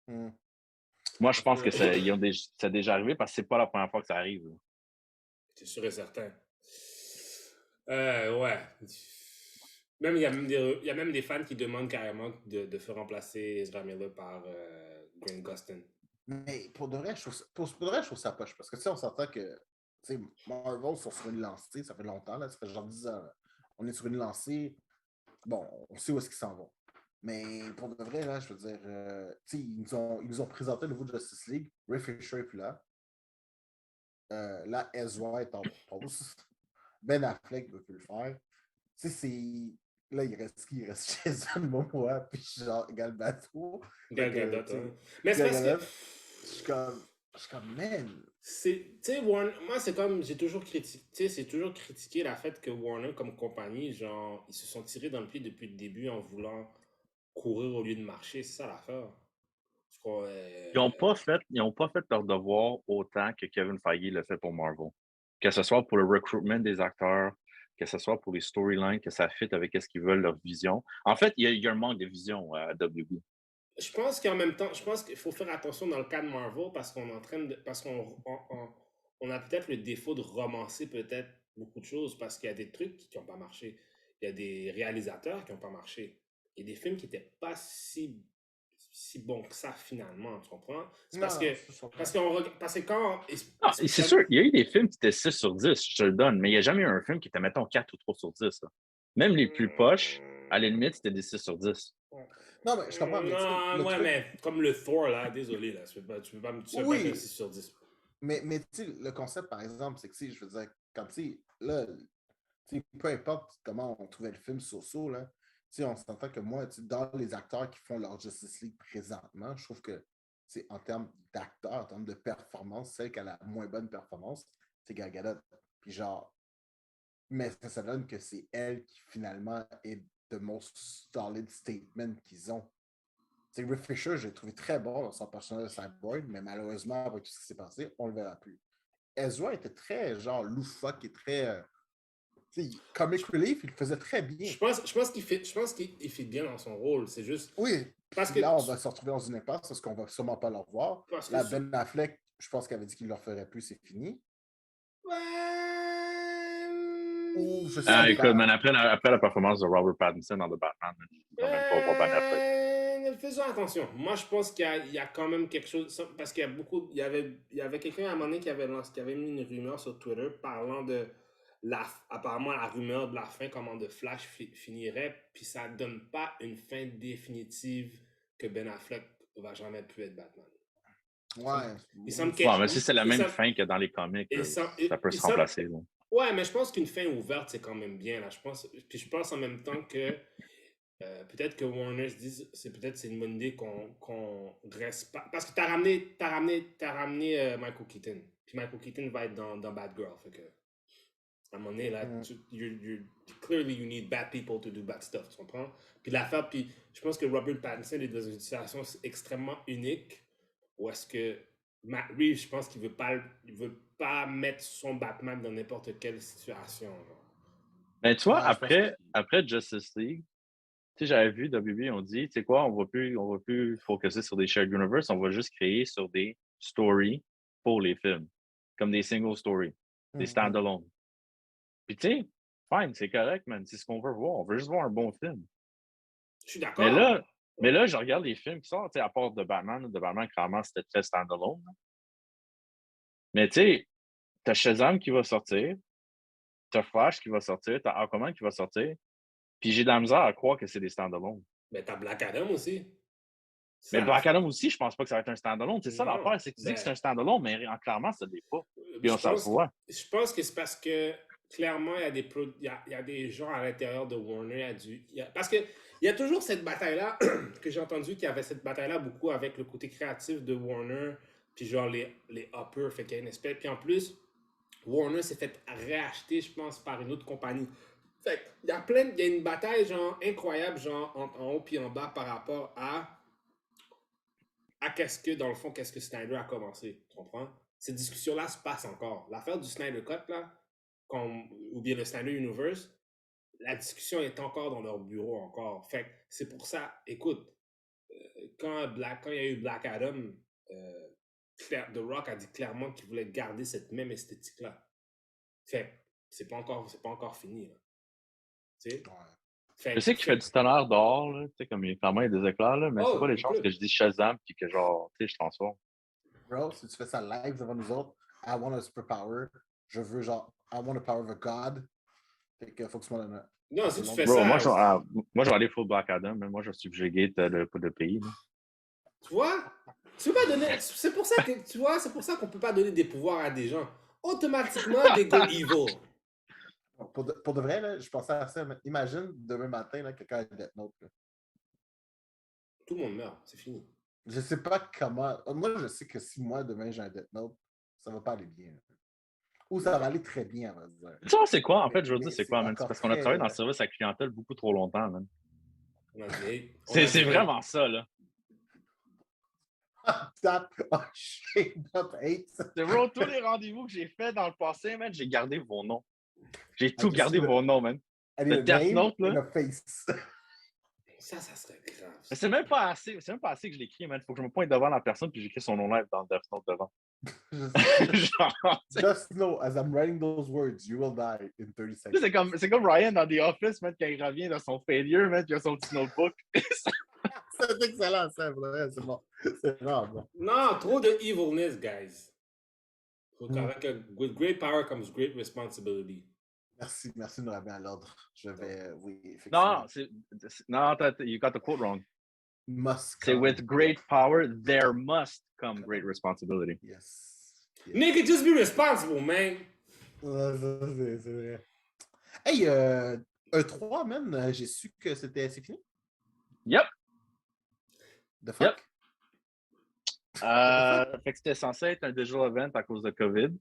Hmm. Moi, je Parce pense que que. ça a déjà arrivé parce que c'est pas la première fois que ça arrive. Là. C'est sûr et certain. Ouais. Même, il y a même des fans qui demandent carrément de faire remplacer Ezra Miller par Grant Gustin. Mais pour de vrai, pour de vrai, je trouve ça poche. Parce que tu sais, on s'entend que Marvel sont sur une lancée, ça fait longtemps, là, ça fait genre 10 ans. Là. On est sur une lancée. Bon, on sait où est-ce qu'ils s'en vont. Mais pour de vrai, là, je veux dire, ils nous ont présenté le nouveau Justice League. Ray Fisher est plus là. Là, Ezra est en pause. Ben Affleck ne veut plus le faire. Tu sais, c'est. Là, il reste qui? Il reste Jason Momoa, puis genre Gal Gadot. Fait Gal que, Gadot, tu sais, hein. Mais c'est Gal parce que. Gadot, je suis comme, man. Tu sais, Warner, moi, c'est comme, j'ai toujours critiqué, tu sais, c'est toujours critiqué la fait que Warner, comme compagnie, genre, ils se sont tirés dans le pied depuis le début en voulant courir au lieu de marcher, c'est ça l'affaire. Je crois, Ils ont pas fait leur devoir autant que Kevin Feige l'a fait pour Marvel. Que ce soit pour le recruitment des acteurs, que ce soit pour les storylines, que ça fit avec ce qu'ils veulent, leur vision. En fait, il y a un manque de vision à WB. je pense qu'en même temps, je pense qu'il faut faire attention dans le cas de Marvel parce qu'on est en train de, parce on a peut-être le défaut de romancer peut-être beaucoup de choses parce qu'il y a des trucs qui n'ont pas marché. Il y a des réalisateurs qui n'ont pas marché. Il y a des films qui n'étaient pas si bons que ça finalement, tu comprends? C'est Non, non, je comprends. parce que quand, Ah, c'est sûr, il y a eu des films qui étaient 6 sur 10, je te le donne, mais il n'y a jamais eu un film qui était, mettons, 4 ou 3 sur 10. Là. Même les plus poches, à la limite, c'était des 6 sur 10. Non, mais je comprends, mais tu sais, Non, le ouais, truc. mais comme le Thor, là, désolé, là, tu peux pas être un Oui, 6 sur 10. mais tu sais, le concept, par exemple, c'est que, tu sais, je veux dire, quand, tu sais, là, tu sais, peu importe comment on trouvait le film so-so, là, tu sais, on s'entend que moi, tu sais, dans les acteurs qui font leur Justice League présentement, je trouve que, c'est en termes d'acteurs, en termes de performance, celle qui a la moins bonne performance, c'est Gal Gadot. Puis genre, mais ça donne que c'est elle qui finalement est the most solid statement qu'ils ont. C'est Rick Fisher, j'ai trouvé très bon dans son personnage de Cyborg, mais malheureusement, avec tout ce qui s'est passé, on le verra plus. Ezra était très genre loufoque et très comic relief, il le faisait très bien. Je pense qu'il fait bien dans son rôle. C'est juste Oui, parce puis que, là, on va se retrouver dans une impasse parce qu'on va sûrement pas le revoir. parce que, Là, Ben Affleck, je pense qu'il avait dit qu'il ne le referait plus, c'est fini. Ou je sais Ah, écoute, pas. man, après la performance de Robert Pattinson dans The Batman, je ne vais même pas voir Ben Affleck. faisons attention. Moi, je pense il y a quand même quelque chose. Parce qu'il y a beaucoup. Il y avait quelqu'un à un moment donné qui avait mis une rumeur sur Twitter parlant de apparemment la rumeur de la fin, comment de Flash finirait. Puis ça donne pas une fin définitive que Ben Affleck va jamais plus être Batman. Ouais, Il semble Ouais, mais si c'est la il même semble- fin que dans les comics, il semble- ça peut il se semble- remplacer. Là. Ouais, mais je pense qu'une fin ouverte, c'est quand même bien, là. Puis je pense en même temps que peut-être que Warner se dise, c'est une bonne idée qu'on reste pas. Parce que t'as ramené Michael Keaton. Puis Michael Keaton va être dans Bad Girl. Fait que, à un moment donné, là, clearly you need bad people to do bad stuff. Tu comprends? Puis l'affaire, je pense que Robert Pattinson est dans une situation extrêmement unique où est-ce que Matt Reeves, je pense qu'il veut pas mettre son Batman dans n'importe quelle situation. Genre. Mais tu vois, Ouais, je pense que. après Justice League, tu sais, j'avais vu WB, on dit, tu sais quoi, on va plus focuser sur des shared universe, on va juste créer sur des stories pour les films, comme des single stories, des Mhm. standalone. Puis tu sais, fine, c'est correct, man, c'est ce qu'on veut voir. On veut juste voir un bon film. Je suis Mais d'accord. là, mais là, je regarde les films qui sortent, tu sais, à part de Batman, clairement, c'était très standalone. Là. Mais tu sais, t'as Shazam qui va sortir, t'as Flash qui va sortir, t'as Aquaman qui va sortir, puis j'ai de la misère à croire que c'est des standalone. Mais t'as Black Adam aussi. Mais Ça, la... Black Adam aussi, je pense pas que ça va être un standalone. C'est ça Non. l'affaire, c'est que tu dis que c'est Ben, un standalone, mais clairement, ça l'est pas. Puis on je s'en le pense que, voit. je pense que c'est parce que clairement, il y a des gens à l'intérieur de Warner. Parce que il y a toujours cette bataille-là que j'ai entendu qu'il y avait cette bataille-là beaucoup avec le côté créatif de Warner, puis genre les uppers, fait qu'il y a une espèce. Puis en plus, Warner s'est fait racheter, je pense, par une autre compagnie. Fait il y a une bataille genre incroyable, genre en haut puis en bas par rapport à qu'est-ce que, dans le fond, qu'est-ce que Snyder a commencé. Tu comprends? Cette discussion-là se passe encore. L'affaire du Snyder Cut, là, ou bien le Snyder Universe, la discussion est encore dans leur bureau encore. Fait c'est pour ça, écoute, quand il y a eu Black Adam, euh, The Rock a dit clairement qu'il voulait garder cette même esthétique-là. Fait c'est pas encore fini, là. Tu sais? Ouais. Je sais qu'il fait du tonnerre dehors, là, tu sais, comme clairement, il y a des éclairs, là, mais c'est pas Oh, les chances que écoute, je dise Shazam puis que genre, tu sais, je transforme. Bro, si tu fais ça live devant nous autres, I want a superpower. Je veux genre, I want the power of a god. Fait que faut que tu m'en donnes un. non, Ça, si c'est tu long. fais Bro, ça, moi, je vais aller full Black Adam, mais moi, je suis subjugué de pays. Là. tu vois, tu peux pas donner. C'est pour ça que tu vois, c'est pour ça qu'on peut pas donner des pouvoirs à des gens. Automatiquement, they go evil. Pour de vrai, là, je pensais à ça. Mais imagine demain matin, là, quelqu'un a Death Note. Là. Tout le monde meurt, c'est fini. Je sais pas comment. Moi, je sais que si moi, demain, j'ai un Death Note, ça va pas aller bien. Là. Ou ça va aller très bien, on va dire. Tu vois, c'est quoi, en fait, je veux dire, Mais c'est c'est quoi, man? C'est encore parce qu'on a travaillé dans le très. service à clientèle beaucoup trop longtemps, man. On a du C'est hate. vraiment ça, là. That, oh, shit, not hate. C'est bro, tous les rendez-vous que j'ai faits dans le passé, man, j'ai gardé vos noms. J'ai I tout just gardé need a, vos noms, man. I need Le a Death name Note, là, and a face. Ça serait grave. mais Ça. c'est même pas assez que je l'écris, man. Faut que je me pointe devant la personne puis j'écris son nom live dans le Death Note devant. Genre, Just know, as I'm writing those words, you will die in 30 seconds. c'est comme Ryan dans The Office, man, quand il revient de son failure, man, puis il a son petit notebook. C'est excellent, ça, vrai, c'est bon. C'est vraiment bon. Non, trop de evilness, guys. Mm. With great power comes great responsibility. Merci de nous ramener à l'ordre. Je vais, oui, Non, effectivement. non, you got the quote wrong. Must C'est come. with great power, there must come great responsibility. Yes. Yes. Nigga, just be responsible, man. C'est vrai. Hey, E3, man, j'ai su que c'est fini. Yep, The yep. fuck? What the fuck? Fait que c'était censé être un digital event à cause de COVID.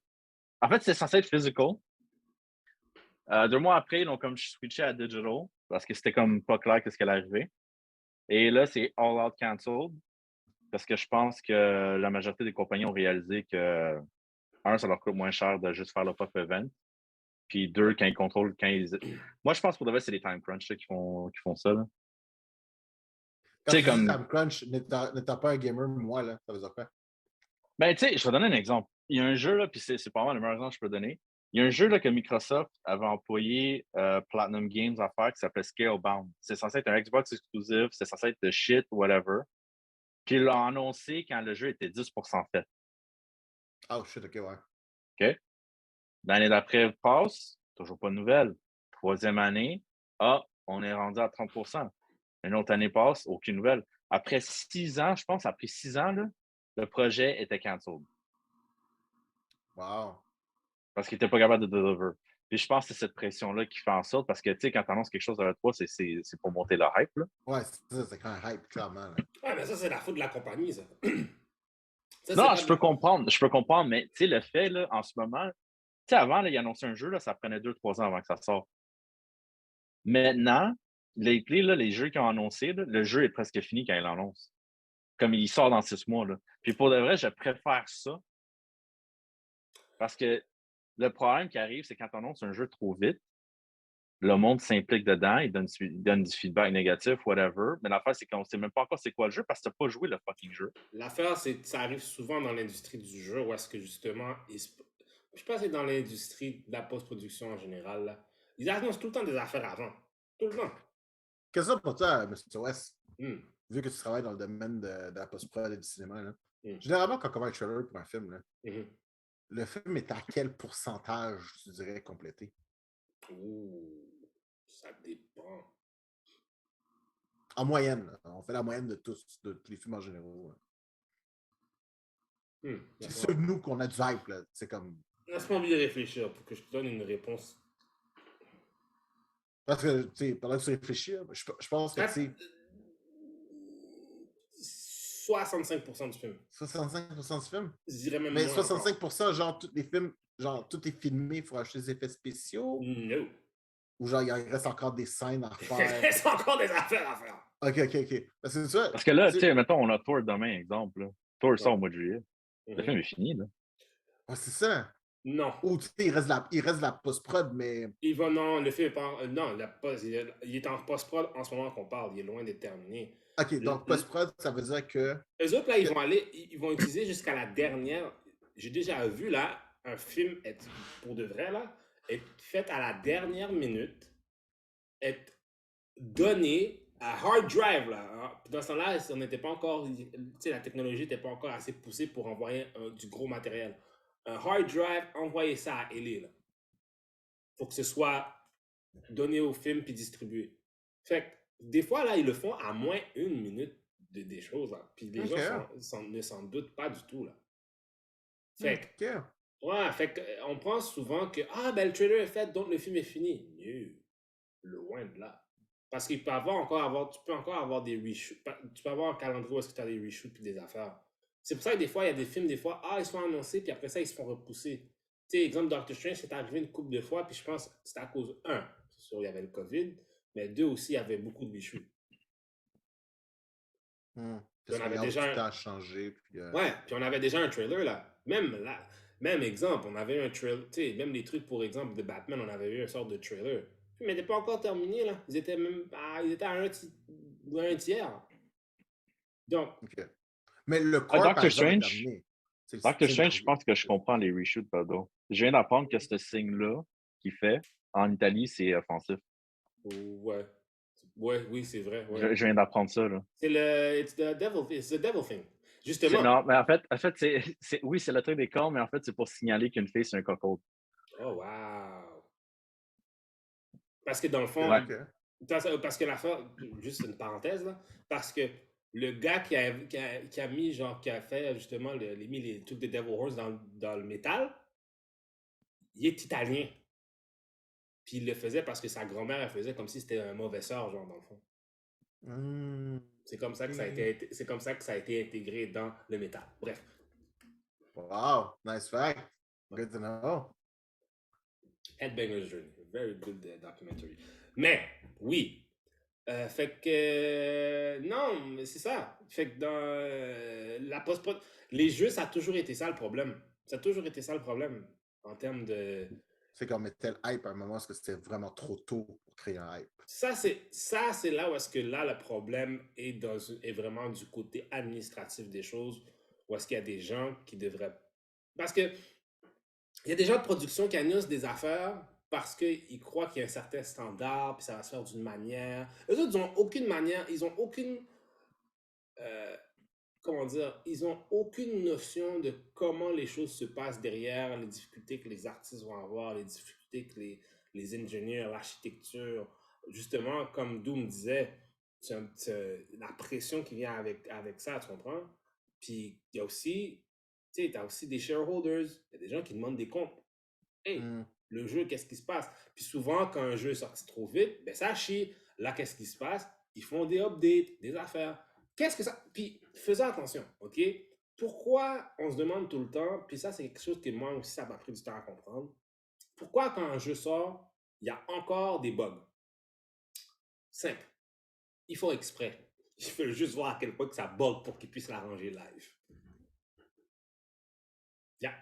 En fait, c'était censé être physical. 2 mois après, ils ont comme switché à digital parce que c'était comme pas clair qu'est-ce qui allait arriver. Et là, c'est all out canceled parce que je pense que la majorité des compagnies ont réalisé que, un, ça leur coûte moins cher de juste faire le pop event. Puis deux, quand ils contrôlent, Moi, je pense pour de vrai, c'est les time crunch là, qui font ça. Là. Quand Tu sais, tu dis comme. Time Crunch, n'étant pas un gamer, moi, là, ça veut dire quoi? Ben, tu sais, je vais donner un exemple. Il y a un jeu, là, puis c'est pas mal le meilleur exemple que je peux donner. Il y a un jeu là, que Microsoft avait employé Platinum Games à faire qui s'appelle Scalebound. C'est censé être un Xbox exclusif, c'est censé être de shit, whatever. Puis il l'a annoncé quand le jeu était 10% fait. Oh shit, ok, ouais. OK? L'année d'après passe, toujours pas de nouvelles. Troisième année, on est rendu à 30%. Une autre année passe, aucune nouvelle. Après 6 ans, je pense, après 6 ans, là, le projet était cancelled. Wow. Parce qu'il n'était pas capable de deliver. Puis je pense que c'est cette pression-là qui fait en sorte, parce que, tu sais, quand tu annonces quelque chose à l'E3, c'est pour monter le hype, là. Ouais, c'est quand même hype, clairement. Là. Ouais, mais ça, c'est la faute de la compagnie, ça. Ça, c'est Non, pas de la... je peux comprendre, mais, tu sais, le fait, là, en ce moment, tu sais, avant, là, il annonçait un jeu, là, ça prenait 2, 3 ans avant que ça sorte. Maintenant, les jeux qu'ils ont annoncés, là, le jeu est presque fini quand ils l'annoncent. comme il sort dans 6 mois, là. Puis pour de vrai, je préfère ça parce que le problème qui arrive, c'est quand on annonce un jeu trop vite, le monde s'implique dedans, il donne du feedback négatif, whatever. Mais l'affaire, c'est qu'on ne sait même pas encore c'est quoi le jeu parce que tu n'as pas joué le fucking jeu. L'affaire, c'est que ça arrive souvent dans l'industrie du jeu où est-ce que justement, je pense que c'est dans l'industrie de la post-production en général, là, ils annoncent tout le temps des affaires avant. Tout le temps. Qu'est-ce que ça pour toi, Mr. West? Hmm, Vu que tu travailles dans le domaine de la post-prod et du cinéma, là. hmm, Généralement, quand on voit un trailer pour un film, là, mhm. le film est à quel pourcentage, tu dirais, complété? Ouh, ça dépend. En moyenne, là. On fait la moyenne de tous les films en général. Là. C'est Laisse-moi ceux de nous qu'on a du hype, là. C'est comme. laisse-moi bien réfléchir pour que je te donne une réponse. Parce que, tu sais, pendant que tu réfléchis, là, je pense que, tu sais, 65% du film. 65% du film. Je dirais même Mais moins encore. 65%, genre, tous les films, genre, tout est filmé, il faut acheter des effets spéciaux. No. Ou genre, il reste encore des scènes à Il faire. reste encore des affaires à faire. Ok. Parce que ça, Parce que là, tu tu sais, sais, mettons, on a Thor demain, exemple. Là. Thor sort Ouais. au mois de juillet. Le Mhm. film est fini, là. ouais, c'est ça. Non. Ou, tu sais, il reste la post-prod, mais. Il va, non, le film est pas. Non, il est en post-prod en ce moment qu'on parle. Il est loin d'être terminé. Ok, donc post-prod, ça veut dire que. Eux autres, là, ils vont utiliser jusqu'à la dernière. J'ai déjà vu, là, un film être, pour de vrai, là, être fait à la dernière minute, être donné à hard drive, là. Hein. Puis dans ce temps-là, on n'était pas encore. Tu sais, la technologie n'était pas encore assez poussée pour envoyer du gros matériel. Un hard drive, envoyer ça à LA, là. Faut que ce soit donné au film puis distribué. Fait que des fois, là, ils le font à moins une minute des choses, là. Puis les Ok. gens ne s'en doutent pas du tout, là. Fait que, Ok. ouais, fait que, on pense souvent que, ah, ben, le trailer est fait, donc le film est fini. Loin de là. Parce qu'il peut tu peux encore avoir des reshoots. Tu peux avoir un calendrier où est-ce que tu as des reshoots puis des affaires. C'est pour ça que des fois, il y a des films, des fois, ils sont annoncés, puis après ça, ils se font repousser. Tu sais, exemple, Doctor Strange, c'est arrivé une couple de fois, puis je pense que c'était à cause, c'est sûr, il y avait le COVID, mais deux aussi, il y avait beaucoup de reshoots. Puis Parce on que avait regarde, déjà tout a changé. Puis, ouais, puis on avait déjà un trailer, là. Même exemple, on avait un trailer, tu sais, même les trucs, pour exemple, de Batman, on avait eu une sorte de trailer. Mais il n'était pas encore terminé, là. Ils étaient à un tiers. Donc, ok. Mais le Ah, corps, par Doctor exemple, est Strange, terminé. C'est le Doctor style Strange, je Marvel. pense que je comprends les reshoots, pardon. Je viens d'apprendre que ce signe-là qu'il fait en Italie, c'est offensif. ouais. Ouais, oui, c'est vrai, ouais. Je viens d'apprendre ça, là. It's the devil thing. Justement. Non, mais en fait oui, c'est le truc des corps, mais en fait, c'est pour signaler qu'une fille, c'est un coco. Oh, wow. Parce que dans le fond, Ouais. Ok. parce que l'affaire, juste une parenthèse, là, parce que le gars qui a mis, genre, qui a fait justement, mis les trucs de Devil Horse dans le métal, il est italien. Puis il le faisait parce que sa grand-mère, elle faisait comme si c'était un mauvais sort, genre, dans le fond. C'est comme ça que c'est comme ça que ça a été intégré dans le métal. Bref. Wow, nice fact. Good to know. Headbanger's Journey. Very good documentary. Mais, oui. Fait que. Non, mais c'est ça. Fait que dans la post-prod. Les jeux, ça a toujours été ça le problème. Ça a toujours été ça le problème. En termes de. C'est qu'on mettait le hype à un moment parce que c'était vraiment trop tôt pour créer un hype. Ça, c'est là où est-ce que là, le problème est vraiment du côté administratif des choses. Où est-ce qu'il y a des gens qui devraient. Parce que il y a des gens de production qui annoncent des affaires parce qu'ils croient qu'il y a un certain standard, puis ça va se faire d'une manière. Eux autres, ils n'ont aucune manière, ils n'ont aucune. euh, comment dire, ils n'ont aucune notion de comment les choses se passent derrière, les difficultés que les artistes vont avoir, les difficultés que les ingénieurs, l'architecture. Justement, comme Doom disait, la pression qui vient avec ça, tu comprends? Puis il y a aussi, tu sais, tu as aussi des shareholders, il y a des gens qui demandent des comptes. Hey, le jeu, qu'est-ce qui se passe? Puis souvent, quand un jeu est sorti trop vite, ben ça chie. Là, qu'est-ce qui se passe? Ils font des updates, des affaires. Qu'est-ce que ça. Puis, faisons attention, OK? Pourquoi on se demande tout le temps, puis ça, c'est quelque chose que moi aussi, ça m'a pris du temps à comprendre. Pourquoi, quand un jeu sort, il y a encore des bugs? Simple. Ils font exprès. Ils veulent juste voir à quel point que ça bug pour qu'ils puissent l'arranger live. Il y a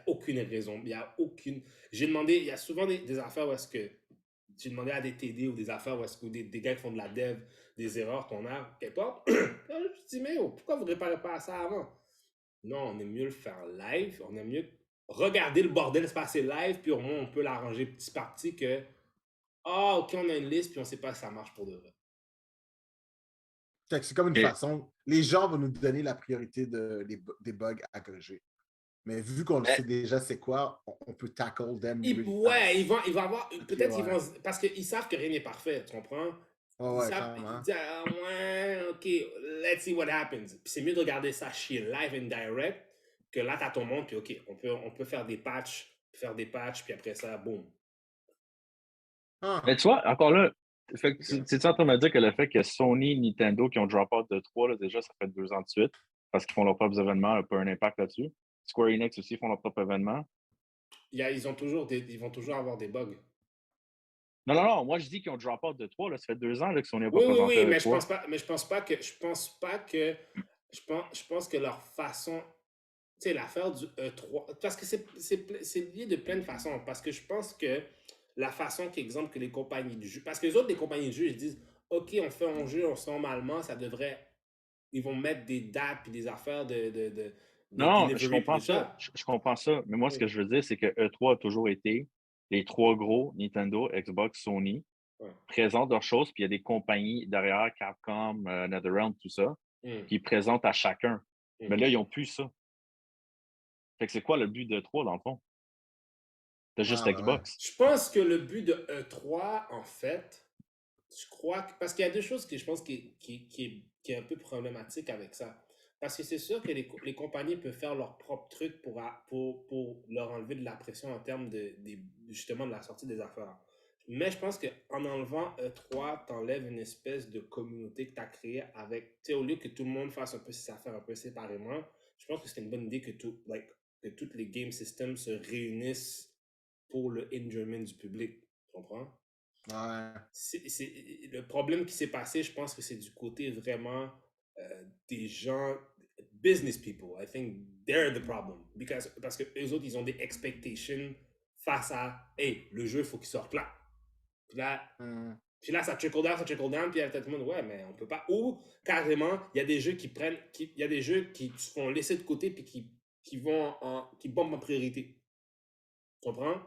aucune raison. Il y a aucune. J'ai demandé, il y a souvent des affaires où est-ce que j'ai demandé à des TD ou des affaires où est-ce que des gars qui font de la dev, des erreurs qu'on a, quelque part. Je dis, mais pourquoi vous ne réparez pas ça avant? Non, on aime mieux le faire live. On aime mieux regarder le bordel se passer live, puis au moins on peut l'arranger petit par petit que, ah, ok, on a une liste, puis on ne sait pas si ça marche pour de vrai. Fait que c'est comme une Ok. façon. Les gens vont nous donner la priorité des bugs à corriger. Mais vu qu'on le Mais sait déjà c'est quoi, on peut tackle them really Ouais, fast. ils vont avoir. Ok, Peut-être qu'ils ouais. vont. Parce qu'ils savent que rien n'est parfait, tu comprends? Ouais, Ils ouais, savent. Ils clairement. disent, ah, ouais, ok, let's see what happens. Puis c'est mieux de regarder ça chez live and direct que là, t'as ton monde, puis ok, on peut faire des patchs, puis après ça, boum. Mais Ah, tu vois, encore là, fait que Ok. tu es en train de me dire que le fait que Sony, Nintendo qui ont drop out de 3, là, déjà, ça fait 2 ans de suite, parce qu'ils font leurs propres événements, n'a pas un impact là-dessus. Square Enix aussi font leurs propres événements. Ils vont toujours avoir des bugs. Non, non, non, moi je dis qu'ils ont drop out de 3, là, ça fait 2 ans là, que Sony n'a pas Oui, oui, présenté oui, à mais E3. je pense pas que, je pense que leur façon, tu sais, l'affaire du E3, parce que c'est lié de plein de façons, parce que je pense que la façon qu'exemple que les compagnies de jeux, parce que les autres, les compagnies de jeux, ils disent, OK, on fait un jeu, on sent normalement, ça devrait, ils vont mettre des dates puis des affaires de Non, je delivery puis comprends tout ça. ça. Je comprends ça. Mais moi, ce Oui, que je veux dire, c'est que E3 a toujours été les trois gros, Nintendo, Xbox, Sony, ouais. présentent leurs choses, puis il y a des compagnies derrière, Capcom, NetherRealm, tout ça, Hum, qui présentent à chacun. Mais là, mhm. ils n'ont plus ça. Fait que c'est quoi le but de E3, dans le fond? C'est juste ah, ben ouais. Xbox. Je pense que le but de E3, en fait, je crois que, parce qu'il y a deux choses que je pense qui est un peu problématique avec ça. Parce que c'est sûr que les compagnies peuvent faire leur propre truc pour leur enlever de la pression en termes justement de la sortie des affaires. Mais je pense qu'en enlevant E3, t'enlèves une espèce de communauté que tu as créée avec, tu sais, au lieu que tout le monde fasse un peu ses affaires un peu séparément, je pense que c'est une bonne idée que toutes les game systems se réunissent pour le enjoyment du public. Tu comprends? Ouais. Le problème qui s'est passé, je pense que c'est du côté vraiment des gens, business people. I think they're the problem. Parce que eux autres, ils ont des expectations face à, hey, le jeu, il faut qu'il sorte là. Puis là, Hmm. ça trickle down, puis il y a peut-être le monde, ouais, mais on peut pas. Ou carrément, il y a des jeux il y a des jeux qui se font laisser de côté, puis qui bombent en priorité. Tu comprends?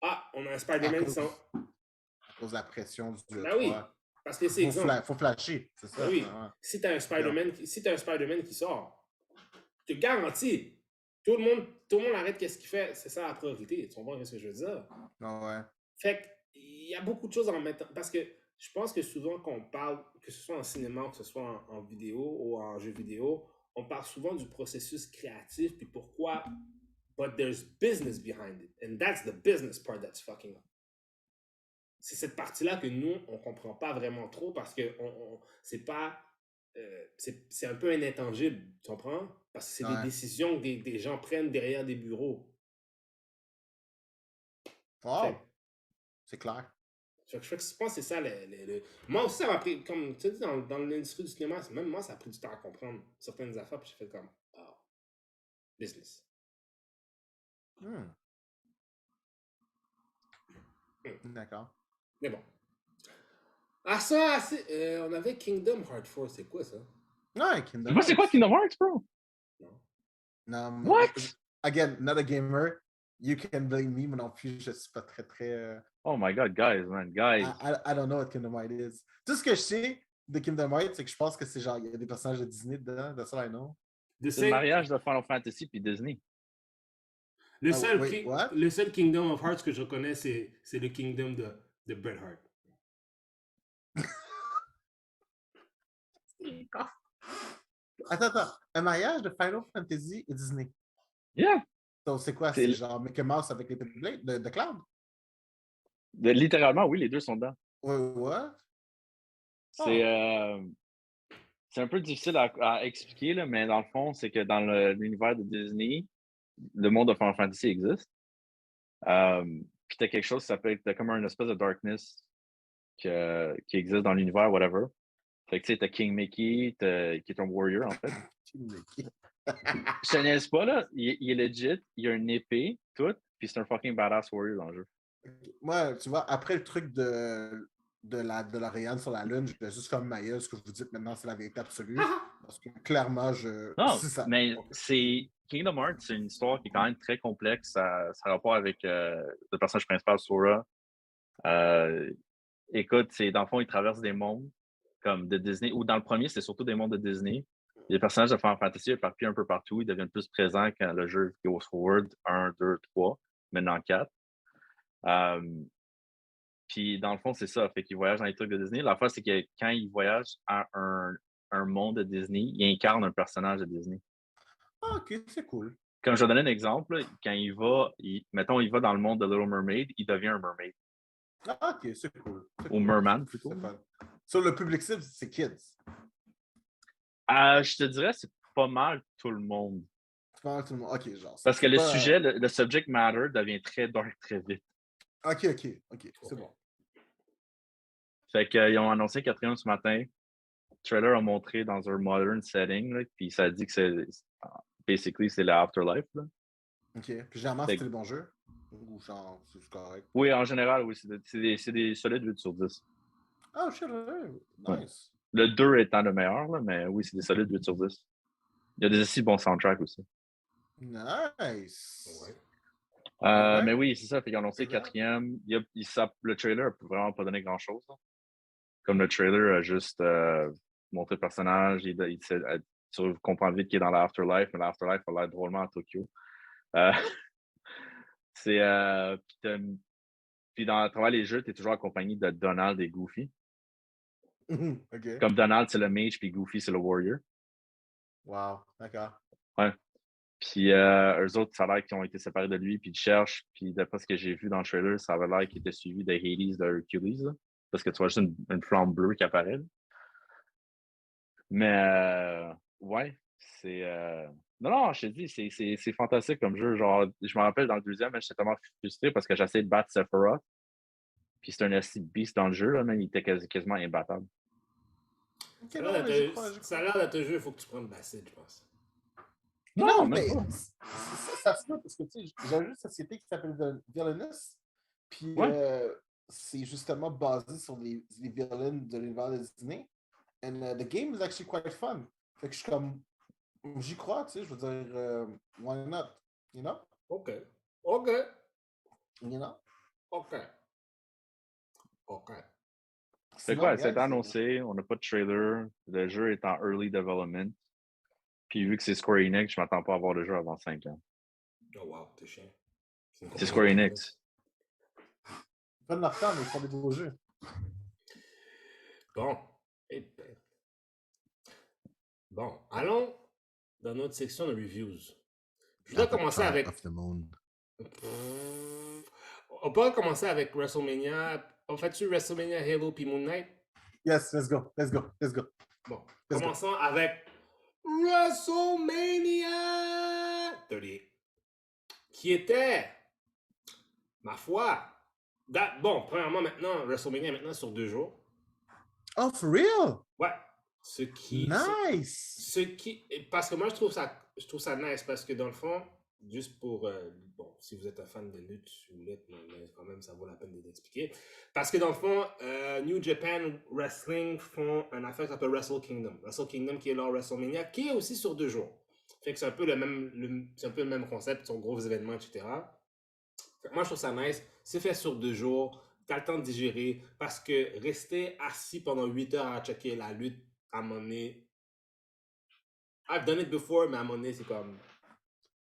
Ah, on a un À Spider-Man qui cause, s'en. à cause de la pression du Ben oui, E3. parce que c'est exemple. Faut flasher, c'est Ben ça. oui, Ouais. si tu as un Bien. Spider-Man qui sort, je te garantis, tout le monde arrête qu'est-ce qu'il fait. C'est ça la priorité. Tu comprends ce que je veux dire? Ah, ouais. Fait il y a beaucoup de choses en mettant. Parce que je pense que souvent, quand on parle, que ce soit en cinéma, que ce soit en vidéo ou en jeu vidéo, on parle souvent du processus créatif, puis pourquoi. But there's business behind it. And that's the business part that's fucking up. C'est cette partie-là que nous, on comprend pas vraiment trop parce que c'est pas. C'est un peu un intangible, tu comprends? Parce que c'est des Ouais. décisions que des gens prennent derrière des bureaux. Wow, Fait, c'est clair. fait que je pense que c'est ça. Moi aussi, ça m'a pris, comme tu dis, dans l'industrie du cinéma, même moi, ça a pris du temps à comprendre certaines affaires, puis j'ai fait comme, ah, business. Hmm. Hmm. D'accord. Mais bon. Ah, ça, on avait Kingdom Hearts 4, c'est quoi ça? Ouais, Je sais Kingdom pas c'est quoi Hearts. Kingdom Hearts, bro? Non. Non, What? again, not a gamer. You can blame me, mais non plus, je suis pas très. Oh my god, guys, man, guys. I don't know what Kingdom Hearts is. Tout ce que je sais de Kingdom Hearts, c'est que je pense que c'est genre, il y a des personnages de Disney dedans, that's all I know. C'est le mariage de Final Fantasy puis Disney. Wait, what? Le seul Kingdom of Hearts que je connais, c'est le Kingdom de Bret Hart. Attends. Un mariage de Final Fantasy et Disney. Yeah. Donc, c'est quoi? C'est C'est genre Mickey Mouse avec les petites blades de Cloud? littéralement, oui, les deux sont dedans. What? C'est Oh. c'est un peu difficile à expliquer, là, mais dans le fond, c'est que dans l'univers de Disney, le monde de Final Fantasy existe. Puis t'as quelque chose qui s'appelle, t'as comme un espèce de darkness qui existe dans l'univers, whatever. Fait que tu sais, t'as King Mickey, qui est un warrior, en fait. Mickey. Je te niaise pas, là. Il est legit, il a une épée, tout, puis c'est un fucking badass warrior dans le jeu. Moi, tu vois, après le truc de la Rihanna sur la Lune, je vais juste comme Maya, ce que je vous dis maintenant, c'est la vérité absolue. Parce que clairement, Non, c'est ça. mais Ok. c'est Kingdom Hearts, c'est une histoire qui est quand même très complexe. Ça a rapport avec le personnage principal, Sora. Euh, Écoute, c'est dans le fond, il traverse des mondes comme de Disney, ou dans le premier, c'est surtout des mondes de Disney. Les personnages de Final Fantasy éparpillent un peu partout, ils deviennent plus présents quand le jeu goes forward 1, 2, 3, maintenant 4. Puis dans le fond, c'est ça. Fait qu'il voyage dans les trucs de Disney. La fois, c'est que quand il voyage à un monde de Disney, il incarne un personnage de Disney. Ah, ok, c'est cool. Comme je vais donner un exemple, là, quand mettons, il va dans le monde de Little Mermaid, il devient un mermaid. Ah, ok, c'est cool. C'est Ou cool. merman, plutôt. C'est fun. Sur le public cible, c'est kids. Je te dirais, c'est pas mal tout le monde. C'est pas mal tout le monde. Ok, genre. Parce que c'est le pas... sujet, le subject matter devient très dark très vite. Ok, ok, ok, c'est bon. Fait qu'ils ont annoncé quatrième ce matin. Le trailer a montré dans un modern setting, là, puis ça dit que basically, c'est l'afterlife. Là. Ok. Puis généralement, Fait c'était que- le bon jeu. Ou genre, c'est correct. oui, en général, oui, c'est des solides 8 sur 10. Ah, shit, ouais. Ouais. Nice. Le 2 étant le meilleur, là, mais oui, c'est des solides 8 sur 10. Il y a des aussi bons soundtracks aussi. Nice. Ouais. Ouais. Mais oui, c'est ça. Fait qu'ils ont annoncé C'est bien. quatrième. Le trailer n'a vraiment pas donné grand-chose. Là. Comme le trailer a juste montré le personnage, tu comprends vite qu'il est dans l'afterlife, mais l'afterlife a l'air drôlement à Tokyo. Euh, puis à travers les jeux, tu es toujours accompagné de Donald et Goofy. Ok. Comme Donald, c'est le mage, puis Goofy, c'est le warrior. Wow. D'accord. Ouais. Puis eux autres, ça a l'air qu'ils ont été séparés de lui, puis ils cherchent. Puis d'après ce que j'ai vu dans le trailer, ça avait l'air qu'ils étaient suivis de Hades, de Hercules. Là, parce que tu vois juste une flamme bleue qui apparaît. Là. Mais ouais, c'est. Non, non, je te dis, c'est fantastique comme jeu. Genre, je me rappelle dans le deuxième, j'étais tellement frustré parce que j'essayais de battre Sephiroth. Puis c'est un esti beast dans le jeu, là, même il était quasiment imbattable. Ok, non, mais j'y crois, j'y Ça a crois. l'air d'être un jeu, il faut que tu prennes l'acide, je pense. Non, Non, même mais pas. ça se peut parce que, tu sais, j'ai un jeu de société qui s'appelle Villainous. Puis Ouais. c'est justement basé sur les villains de l'univers de Disney. And the game is actually quite fun. Fait que je suis comme, j'y crois, tu sais, je veux dire, why not? You know? Ok. Ok. You know? Ok. Ok. Fait Sinon, quoi, ça a été guys, annoncé, on n'a pas de trailer, le jeu est en early development. Puis vu que c'est Square Enix, je m'attends pas à voir le jeu avant 5 ans. Oh wow, t'es chiant. C'est une C'est compagnie Square de Enix. ils prennent leur temps, mais ils font des beaux jeux. Bon. Eh ben. Bon, allons dans notre section de reviews. Je voudrais commencer avec. Of the Moon. On peut commencer avec WrestleMania. En fait-tu WrestleMania Halo puis Moon Knight? Yes, let's go, let's go, let's go. Bon, Let's go. commençons avec WrestleMania 38. Qui était, ma foi, bon, premièrement, maintenant, WrestleMania est maintenant sur 2 jours. Oh, for real? Ouais. Ce qui. Nice! Parce que moi, je trouve ça nice parce que dans le fond, juste pour. Bon, si vous êtes un fan de lutte, mais quand même, ça vaut la peine de l'expliquer. Parce que dans le fond, New Japan Wrestling font une affaire qui s'appelle Wrestle Kingdom. Wrestle Kingdom qui est leur WrestleMania, qui est aussi sur 2 jours. Fait que c'est un peu le même concept, son gros événements, etc. Fait que moi, je trouve ça nice. C'est fait sur 2 jours. T'as le temps de digérer. Parce que rester assis pendant 8 heures à checker la lutte, à un moment donné, I've done it before, mais à un moment donné, c'est comme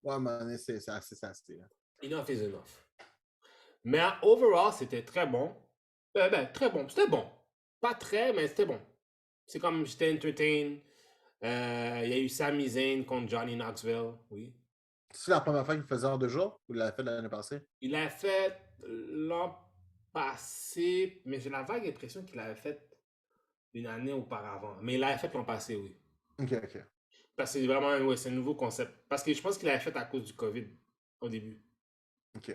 Ouais, mais c'est assez sasté. enough is enough. Mais overall, c'était très bon. Très bon. C'était bon. Pas très, mais c'était bon. C'est comme j'étais entertain. Il y a eu Sami Zayn contre Johnny Knoxville, oui. C'est la première fois qu'il faisait en 2 jours ou il l'a fait l'année passée? Il l'a fait l'an passé, mais j'ai la vague impression qu'il l'avait fait une année auparavant. Mais il l'avait fait l'an passé, oui. Ok, ok. Parce que c'est vraiment ouais, c'est un nouveau concept. Parce que je pense qu'il l'avait fait à cause du COVID au début. Ok.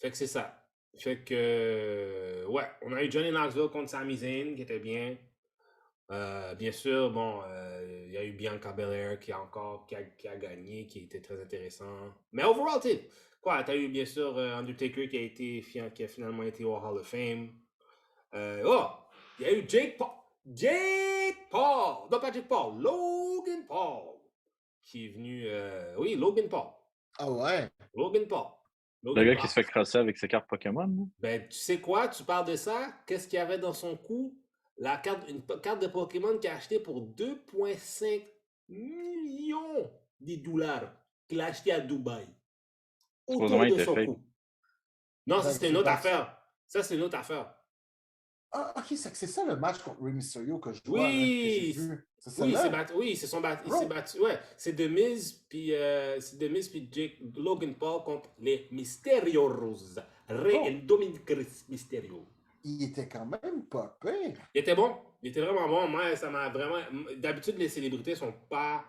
Fait que c'est ça. Fait que, ouais, on a eu Johnny Knoxville contre Sami Zayn qui était bien. Bien sûr, bon, il y a eu Bianca Belair qui a gagné, qui était très intéressant. Mais overall, tu sais, quoi, t'as eu bien sûr Undertaker qui a finalement été au Hall of Fame. Oh, il y a eu Jake Paul. Jake Paul! Non, pas Jake Paul, Logan Paul. Qui est venu. Oui, Logan Paul. Ah ouais. Logan Paul. Le Logan gars Paul. qui se fait crosser avec ses cartes Pokémon. Là. Ben, tu sais quoi? Tu parles de ça? Qu'est-ce qu'il y avait dans son cou? Une carte de Pokémon qu'il a achetée pour 2,5 millions de dollars. Qu'il a acheté à Dubaï. Supposément, Autour il de était son fake. cou. Non, ça Donc, c'est une autre affaire. Ça c'est une autre affaire. Ah, ok, c'est ça le match contre Rey Mysterio que je vois, là, que j'ai Oui! vu. C'est Oui, il s'est celle-là? battu. Oui, il Bro. s'est battu. Ouais, c'est The Miz puis Logan Paul contre les Mysterios. Rey Bro, et Dominic Mysterio. il était quand même pas pire. Il était bon. Il était vraiment bon. Moi, ça m'a vraiment. D'habitude, les célébrités sont pas.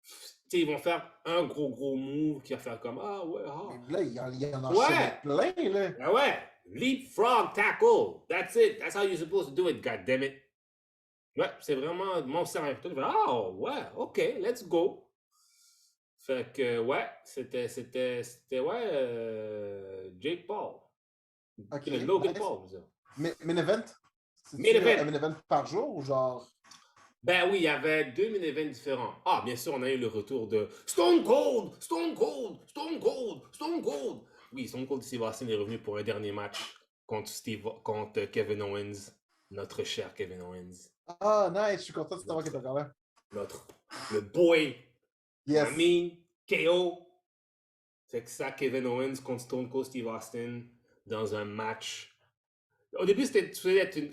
Tu sais, ils vont faire un gros move qui va faire comme ah ouais, ah. Mais là, il en Ouais! enchaînait plein, là. Ah ouais! Leapfrog tackle. That's it. That's how you're supposed to do it, goddammit. Ouais, c'est vraiment mon cerveau. Ah ouais, ok, let's go. Fait que ouais, c'était ouais, Jake Paul. Ok, Logan nice. Paul, je veux dire. Main event? Main C'est-tu event. un main event par jour ou genre. Ben oui, il y avait 2 main-events différents. Ah, bien sûr, on a eu le retour de Stone Cold! Stone Cold! Stone Cold! Stone Cold! Oui, Stone Cold Steve Austin est revenu pour un dernier match contre Kevin Owens, notre cher Kevin Owens. Ah, nice, je suis content de savoir qu'il est encore là. Le boy, Yes. I mean, KO. C'est que ça, Kevin Owens contre Stone Cold Steve Austin dans un match. Au début, c'était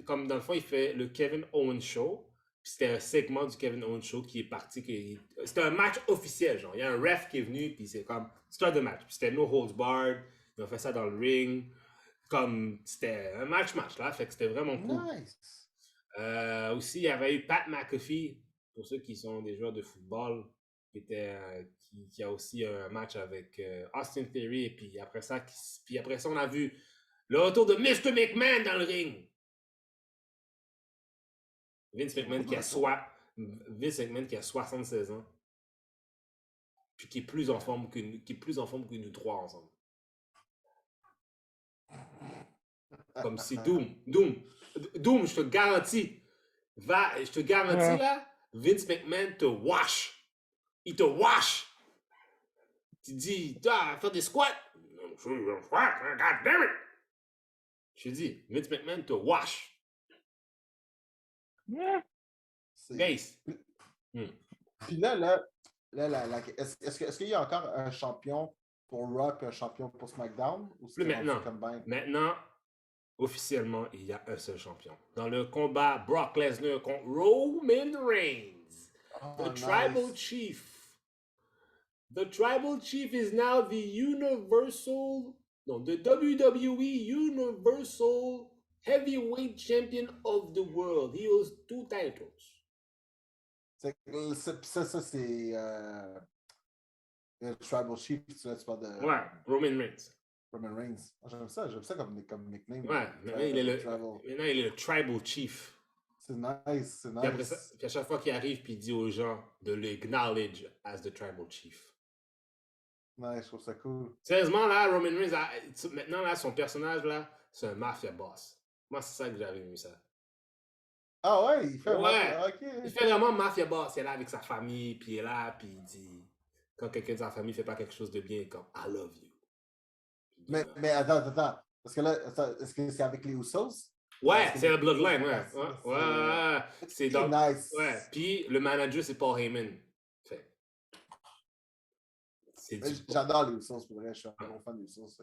comme dans le fond, il fait le Kevin Owens Show. Puis c'était un segment du Kevin Owens Show qui est parti. C'était un match officiel, genre. Il y a un ref qui est venu, puis c'est comme start de match. Puis c'était no holds barred. Ils ont fait ça dans le ring. Comme c'était un match, là. Fait que c'était vraiment cool. Nice. Aussi, il y avait eu Pat McAfee, pour ceux qui sont des joueurs de football, qui a aussi un match avec Austin Theory. Et puis après ça, on a vu le retour de Mr. McMahon dans le ring. Vince McMahon qui a 76 ans. Puis qui est plus en forme que nous trois ensemble. Comme si Doom, je te garantis, là, Vince McMahon te wash. Il te wash. Tu dis, tu vas faire des squats. God damn it. Je te dis, Vince McMahon te wash. Yeah. Guys. Puis là, est-ce qu'il y a encore un champion pour Raw et un champion pour SmackDown? Ou Plus maintenant, officiellement, il y a un seul champion. Dans le combat Brock Lesnar contre Roman Reigns. The Tribal Chief. The Tribal Chief is now the WWE Universal Heavyweight Champion of the world. He holds 2 titles. Ça, c'est le Tribal Chief, tu parles de. Ouais, Roman Reigns. Roman Reigns. J'aime ça comme nickname. Ouais, maintenant il est le Tribal Chief. C'est nice, c'est nice. Puis après ça, puis à chaque fois qu'il arrive, puis il dit aux gens de l'acknowledge as the Tribal Chief. Nice, je trouve ça cool. Sérieusement, là, Roman Reigns, maintenant, là, son personnage, là, c'est un mafia boss. Moi, c'est ça que j'avais vu, ça. Ah ouais, il fait Il fait vraiment mafia boss. Il est là avec sa famille, puis il est là, puis il dit... Quand quelqu'un de sa famille fait pas quelque chose de bien, il est comme « I love you ». Mais attends. Parce que là, est-ce que c'est avec les Usos? Ouais, c'est la Bloodline, ouais. C'est donc... nice. Ouais, puis le manager, c'est Paul Heyman. J'adore les Usos, pour vrai. Je suis un gros fan des Usos.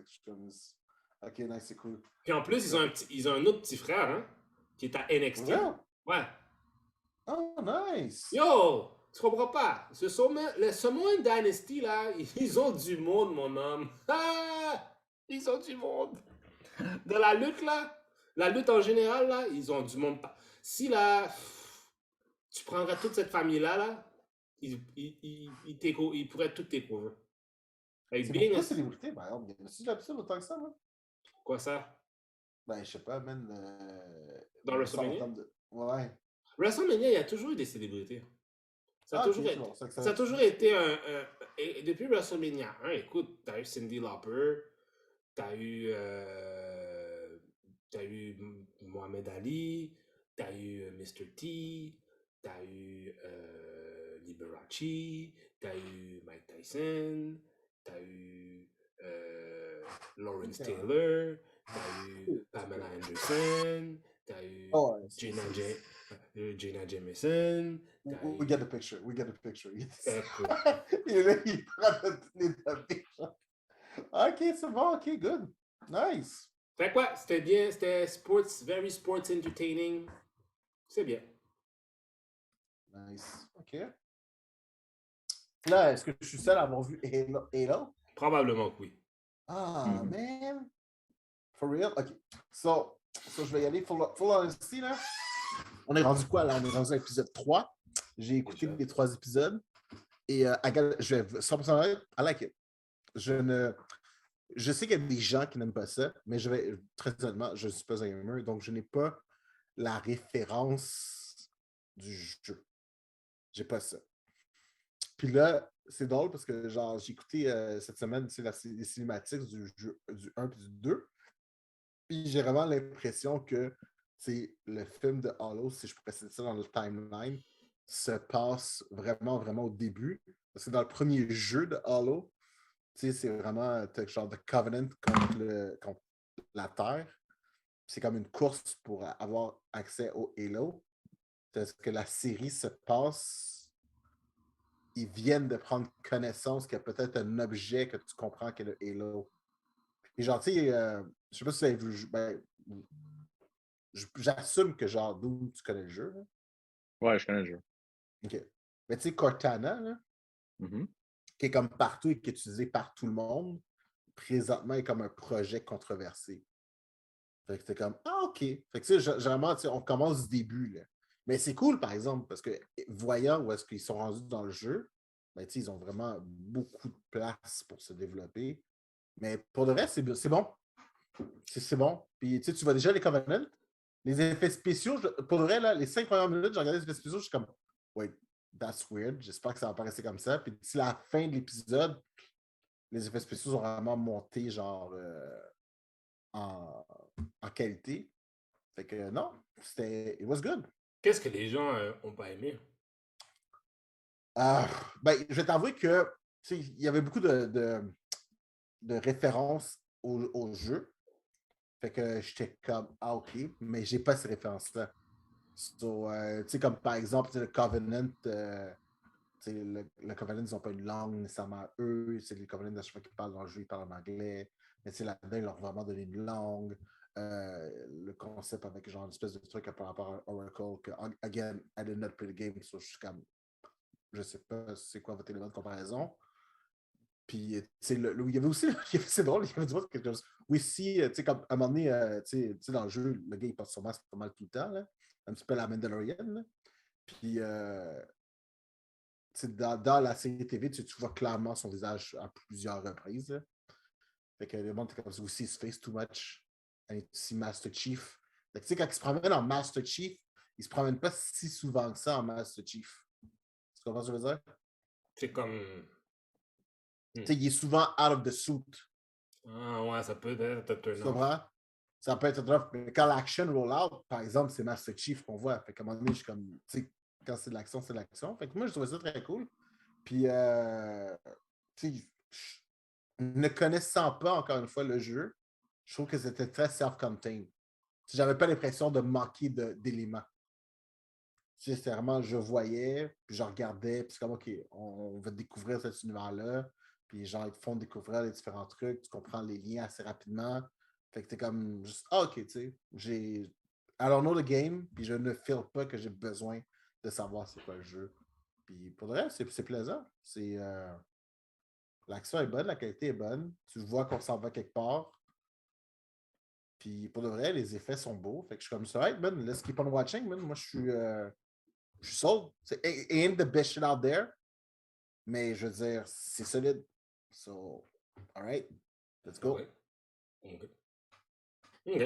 Ok, nice, c'est cool. Puis en plus, ils ont un autre petit frère, hein, qui est à NXT. Ouais. Oh, nice. Yo, tu comprends pas? Le Samoan Dynasty, là, ils ont du monde, mon homme. Ah! Ils ont du monde. Dans la lutte, là, la lutte en général, là, ils ont du monde. Si, là, tu prendrais toute cette famille-là, là, ils pourraient tout découvrir. C'est beaucoup de célébrités, par exemple. Il y a aussi l'absurde autant que ça, moi. Quoi ça? Ben, je sais pas, man. Dans WrestleMania? Ouais. WrestleMania, il y a toujours eu des célébrités. Ça a Ah, ok, toujours c'est été, bon. ça a toujours été et depuis WrestleMania 1, écoute, t'as eu Cyndi Lauper, t'as eu, Mohamed Ali, t'as eu Mr. T, t'as eu Liberace, t'as eu Mike Tyson, t'as eu Lawrence Ok, Taylor, t'as eu ouais. Pamela Anderson, t'as eu Oh, ouais, Gina Jameson, t'as we get the eu... picture. We get the picture. Écoute, Il est là, il prend notre picture. Ok, c'est bon. Ok, good. Nice. fait quoi? C'était bien, c'était very sports entertaining. C'est bien. Nice. Ok. Là, est-ce que je suis seul à avoir vu Halo? Probablement que oui. Ah, man. For real? Ok. So je vais y aller full honesty, là. On est rendu quoi, là? On est rendu à l'épisode 3. J'ai écouté Déjà. les 3 épisodes. Et je vais 100% honnête, I like it. Je sais qu'il y a des gens qui n'aiment pas ça, mais très honnêtement, je ne suis pas un gamer, donc je n'ai pas la référence du jeu. J'ai pas ça. Puis là, c'est drôle parce que genre j'ai écouté cette semaine les cinématiques du jeu du 1 et du 2. Puis j'ai vraiment l'impression que c'est le film de Halo, si je pourrais citer ça dans le timeline, se passe vraiment, vraiment au début. Parce que dans le premier jeu de Halo, c'est vraiment genre de Covenant contre la Terre. C'est comme une course pour avoir accès au Halo. Parce que la série se passe, ils viennent de prendre connaissance qu'il y a peut-être un objet que tu comprends qu'est le Halo. Et genre, tu sais, je sais pas si vous avez vu, ben, j'assume que genre, d'où tu connais le jeu. Là. Ouais, je connais le jeu. OK. Mais tu sais, Cortana, là, Mhm. qui est comme partout et qui est utilisé par tout le monde, présentement est comme un projet controversé. Fait que c'était comme, ah, OK. Fait que tu sais, généralement, tu sais, on commence du début, là. Mais c'est cool, par exemple, parce que voyant où est-ce qu'ils sont rendus dans le jeu, ben, tu sais, ils ont vraiment beaucoup de place pour se développer. Mais pour le reste, c'est bon. C'est bon. Puis tu sais, tu vois déjà les Covenants. Les effets spéciaux, pour le vrai, là, les 5 premières minutes, j'ai regardé les effets spéciaux, je suis comme, wait, that's weird. J'espère que ça va pas rester comme ça. Puis d'ici la fin de l'épisode, les effets spéciaux ont vraiment monté, genre, en, en qualité. Fait que non, c'était. It was good. Qu'est-ce que les gens ont pas aimé? Euh, ben, je vais t'avouer que tu sais, il y avait beaucoup de références au jeu. Fait que j'étais comme, ah, OK, mais j'ai pas ces références-là. So, tu sais, comme par exemple, le Covenant, le Covenant, ils n'ont pas une langue nécessairement eux. C'est les Covenant, à chaque fois qu'ils parlent dans le jeu, ils parlent en anglais. Mais là-dedans, ils leur ont vraiment donné une langue. Le concept avec genre une espèce de truc par rapport à Oracle, que, again, I did not play the game, so je suis comme, je sais pas c'est quoi votre élément de comparaison. Puis, tu sais, il y avait aussi, c'est drôle, il y avait du monde quelque chose. Oui, si, tu sais, comme à un moment donné, tu sais, dans le jeu, le gars, il porte son masque pas mal tout le temps, là. Un petit peu la Mandalorian, là. Puis, dans la série TV, tu vois clairement son visage à plusieurs reprises. Là. Fait que le monde est comme ça aussi, il se face too much. And see Master Chief. Fait que, tu sais, quand il se promène en Master Chief, il se promène pas si souvent que ça en Master Chief. Tu comprends ce que je veux dire? C'est comme... Tu sais, il est souvent out of the suit. Ah ouais, ça peut être un Tu turn off. comprends? Ça peut être rough. Mais quand l'action roll out, par exemple, c'est Master Chief qu'on voit. Fait qu'à un moment donné, je suis comme, tu sais, quand c'est de l'action, c'est de l'action. Fait que moi, je trouvais ça très cool. Puis, tu sais, ne connaissant pas, encore une fois, le jeu, je trouve que c'était très self-contained. J'avais pas l'impression de manquer d'éléments. Tu sais, c'est vraiment, je voyais, puis je regardais, puis c'est comme, OK, on va découvrir cet univers-là, puis genre, ils te font découvrir les différents trucs, tu comprends les liens assez rapidement. Fait que t'es comme, juste, ah, OK, tu sais, I don't know the game, puis je ne feel pas que j'ai besoin de savoir c'est quoi le jeu. Puis pour le reste, c'est plaisant. L'action est bonne, la qualité est bonne. Tu vois qu'on s'en va quelque part. Puis pour de vrai, les effets sont beaux. Fait que je suis comme ça, hey, man, let's keep on watching, man. Moi, je suis sold. It ain't the best shit out there. Mais je veux dire, c'est solide. So, alright, let's go. Ouais. Ok. Ok.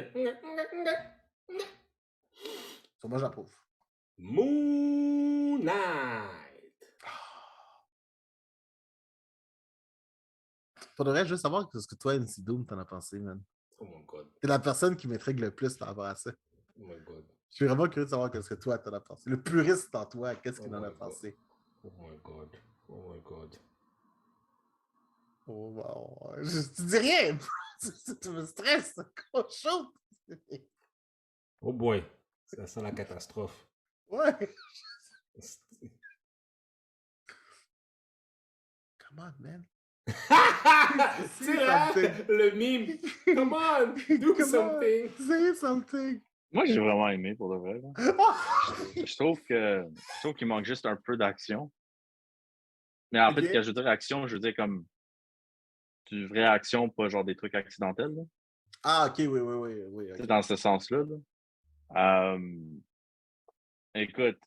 So, moi, j'approuve. Moon Knight. Faudrait juste savoir ce que toi, MC Doom, t'en as pensé, man. Oh my god. T'es la personne qui m'intrigue le plus par rapport à ça. Oh my god. Je suis vraiment curieux de savoir ce que toi, t'en as pensé. Le puriste en toi, qu'est-ce Oh qu'il en a my god. pensé? Oh my god. Oh my god. Oh, wow. Tu dis rien! Tu me stresses! Oh, chaud! Oh boy. Ça sent la catastrophe. Ouais! Come on, man. C'est là, le meme. Come on, do Come something. On, say something. Moi, j'ai vraiment aimé pour de vrai. Là. Je trouve qu'il manque juste un peu d'action. Mais en fait, Ok. quand je veux dire action, je veux dire comme du vraie action, pas genre des trucs accidentels. Là. Ah, ok, oui. C'est Ok. dans ce sens-là. Là. Écoute,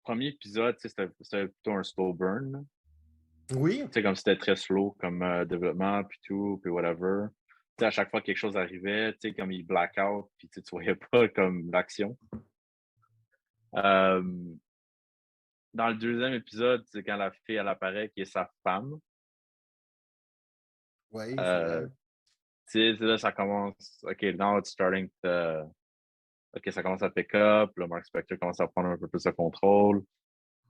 premier épisode, c'était plutôt un slow burn. Là. Oui. Tu sais, comme c'était très slow comme développement, puis tout, puis whatever. Tu sais, à chaque fois que quelque chose arrivait, tu sais, comme il black out, puis tu voyais pas comme l'action. Euh, dans le deuxième épisode, c'est quand la fille, elle apparaît, qui est sa femme. Oui, c'est Euh, vrai. tu sais, là, ça commence. OK, now it's starting to. OK, ça commence à pick up. Là, Mark Spector commence à prendre un peu plus de contrôle.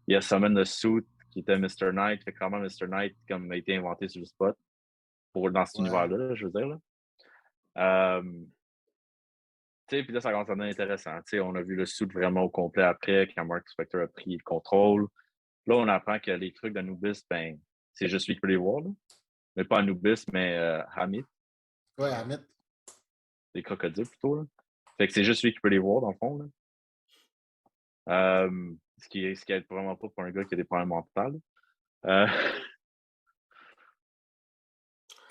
Il y a Summon the Suit, qui était Mr. Knight. Fait que vraiment, Mr. Knight, comme a été inventé sur le spot, dans cet Ouais. univers-là, là, je veux dire. Là. Tu sais, puis là, ça commence à devenir intéressant. Tu sais, on a vu le suit vraiment au complet après, quand Mark Spector a pris le contrôle. Là, on apprend que les trucs d'Anubis, ben, c'est juste lui qui peut les voir. Là. Mais pas Anubis, mais Hamid. Ouais, Amit. Des crocodiles plutôt. Là. Fait que c'est juste lui qui peut les voir, dans le fond. Là. Ce qui aide vraiment pas pour un gars qui a des problèmes mentaux. Euh,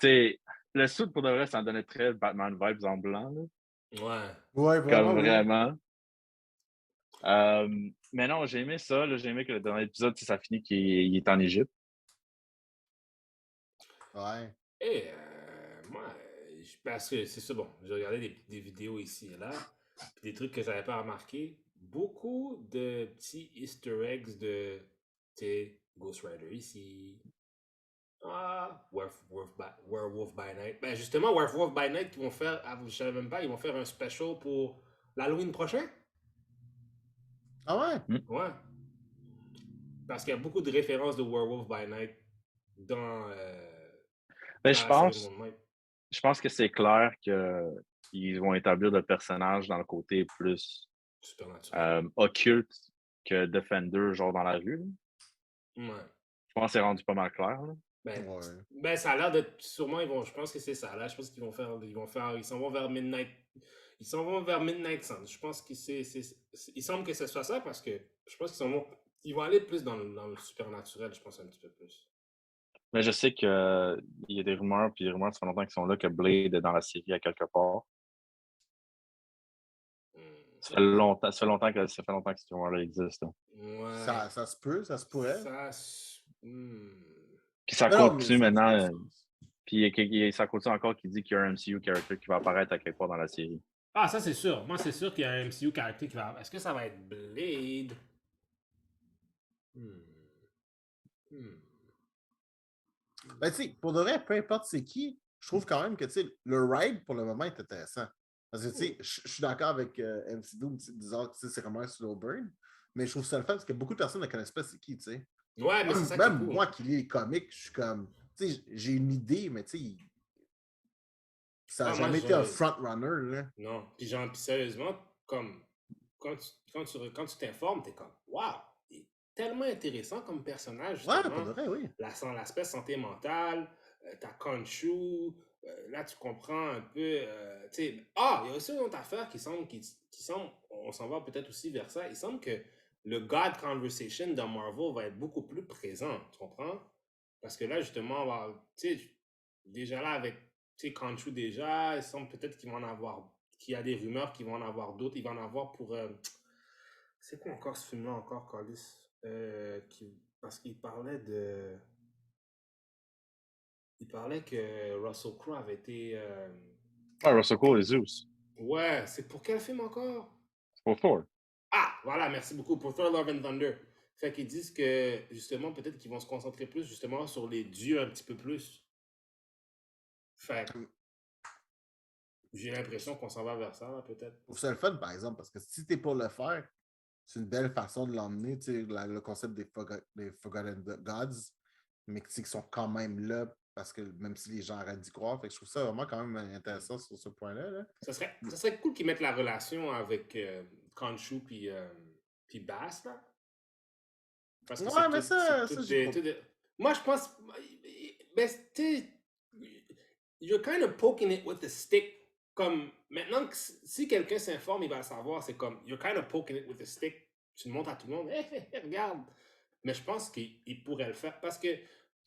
tu sais, le suit, pour de vrai, ça en donnait très Batman vibes en blanc. Là. Ouais. Ouais, Comme vraiment, oui. vraiment. Mais non, j'ai aimé ça. Là. J'ai aimé que le dernier épisode, ça finit qu'il est en Égypte. Ouais. Et moi, parce que c'est ça, bon, j'ai regardé des vidéos ici et là, puis des trucs que j'avais pas remarqué. Beaucoup de petits easter eggs de, tu sais, Ghost Rider ici. Ah, Werewolf by Night. Ben justement, Werewolf by Night, ils vont faire, je savais même pas, ils vont faire un special pour l'Halloween prochain. Ah ouais? Hmm. Ouais. Parce qu'il y a beaucoup de références de Werewolf by Night dans, Ben, dans la série Moon Knight. je pense que c'est clair qu'ils vont établir le personnage dans le côté plus Supernaturel. occulte que Defender, genre dans la rue. Là. Ouais. Je pense que c'est rendu pas mal clair. Là. Ouais. Ben, ça a l'air d'être sûrement je pense que c'est ça. Là, je pense qu'ils ils s'en vont vers Midnight. Ils s'en vont vers Midnight Suns. Je pense que il semble que ce soit ça parce que je pense ils vont aller plus dans le supernaturel, je pense un petit peu plus. Mais je sais qu'il y a des rumeurs, puis les rumeurs, ça fait longtemps qu'ils sont là, que Blade est dans la série à quelque part. Ça fait longtemps que cette rumeur-là existe. Là. Ouais. Ça se peut, ça se pourrait. Puis ça Mais non, mais continue ça fait maintenant. du sens. Puis ça continue encore qui dit qu'il y a un MCU character qui va apparaître à quelque part dans la série. Ah, ça c'est sûr. Moi, c'est sûr qu'il y a un MCU caractère qui va. Est-ce que ça va être Blade? Hmm. Hmm. Ben, tu sais, pour de vrai, peu importe c'est qui, je trouve quand même que, tu sais, le ride, pour le moment, est intéressant. Parce que, tu sais, je suis d'accord avec MC Doom disant que c'est vraiment un slow burn, mais je trouve ça le fun parce que beaucoup de personnes ne connaissent pas c'est qui, tu sais. Ouais, mais c'est ça qui est Même cool. moi qui lis les comics, je suis comme, tu sais, j'ai une idée, mais tu sais, ça n'a jamais été un front-runner, là. Non. Puis genre, puis sérieusement, comme quand tu t'informes, t'es comme waouh, il est tellement intéressant comme personnage, Ouais, pour justement. de vrai, oui. L'aspect santé mentale, t'as Khonshu, là tu comprends un peu. Tu sais, il y a aussi une autre affaire qui semble, on s'en va peut-être aussi vers ça. Il semble que le God Conversation dans Marvel va être beaucoup plus présent, tu comprends? Parce que là, justement, tu sais, déjà là, avec Khonshu déjà, il semble peut-être qu'il va en avoir, qu'il y a des rumeurs qu'il va en avoir d'autres. Il va en avoir pour. C'est quoi encore ce film-là, encore, Carlis? Parce qu'il parlait de. Il parlait que Russell Crowe avait été. Ouais, Russell Crowe et Zeus. Ouais, c'est pour quel film encore? C'est pour Thor. Ah, voilà, merci beaucoup pour Thor Love and Thunder. Fait qu'ils disent que, justement, peut-être qu'ils vont se concentrer plus, justement, sur les dieux un petit peu plus. Fait que j'ai l'impression qu'on s'en va vers ça, là, peut-être. Je trouve ça le fun, par exemple, parce que si t'es pour le faire, c'est une belle façon de l'emmener, tu sais, le concept des Forgotten Gods, mais qui sont quand même là, parce que même si les gens arrêtent d'y croire, fait que je trouve ça vraiment quand même intéressant sur ce point-là. Là. Ça serait cool qu'ils mettent la relation avec Khonshu puis Bass, là. Parce que c'est Ouais, mais ça tout j'y crois. Moi, je pense... Ben, tu you're kind of poking it with a stick. Comme, maintenant, si quelqu'un s'informe, il va le savoir. C'est comme, you're kind of poking it with a stick. Tu le montres à tout le monde. Regarde. Mais je pense qu'il pourrait le faire. Parce que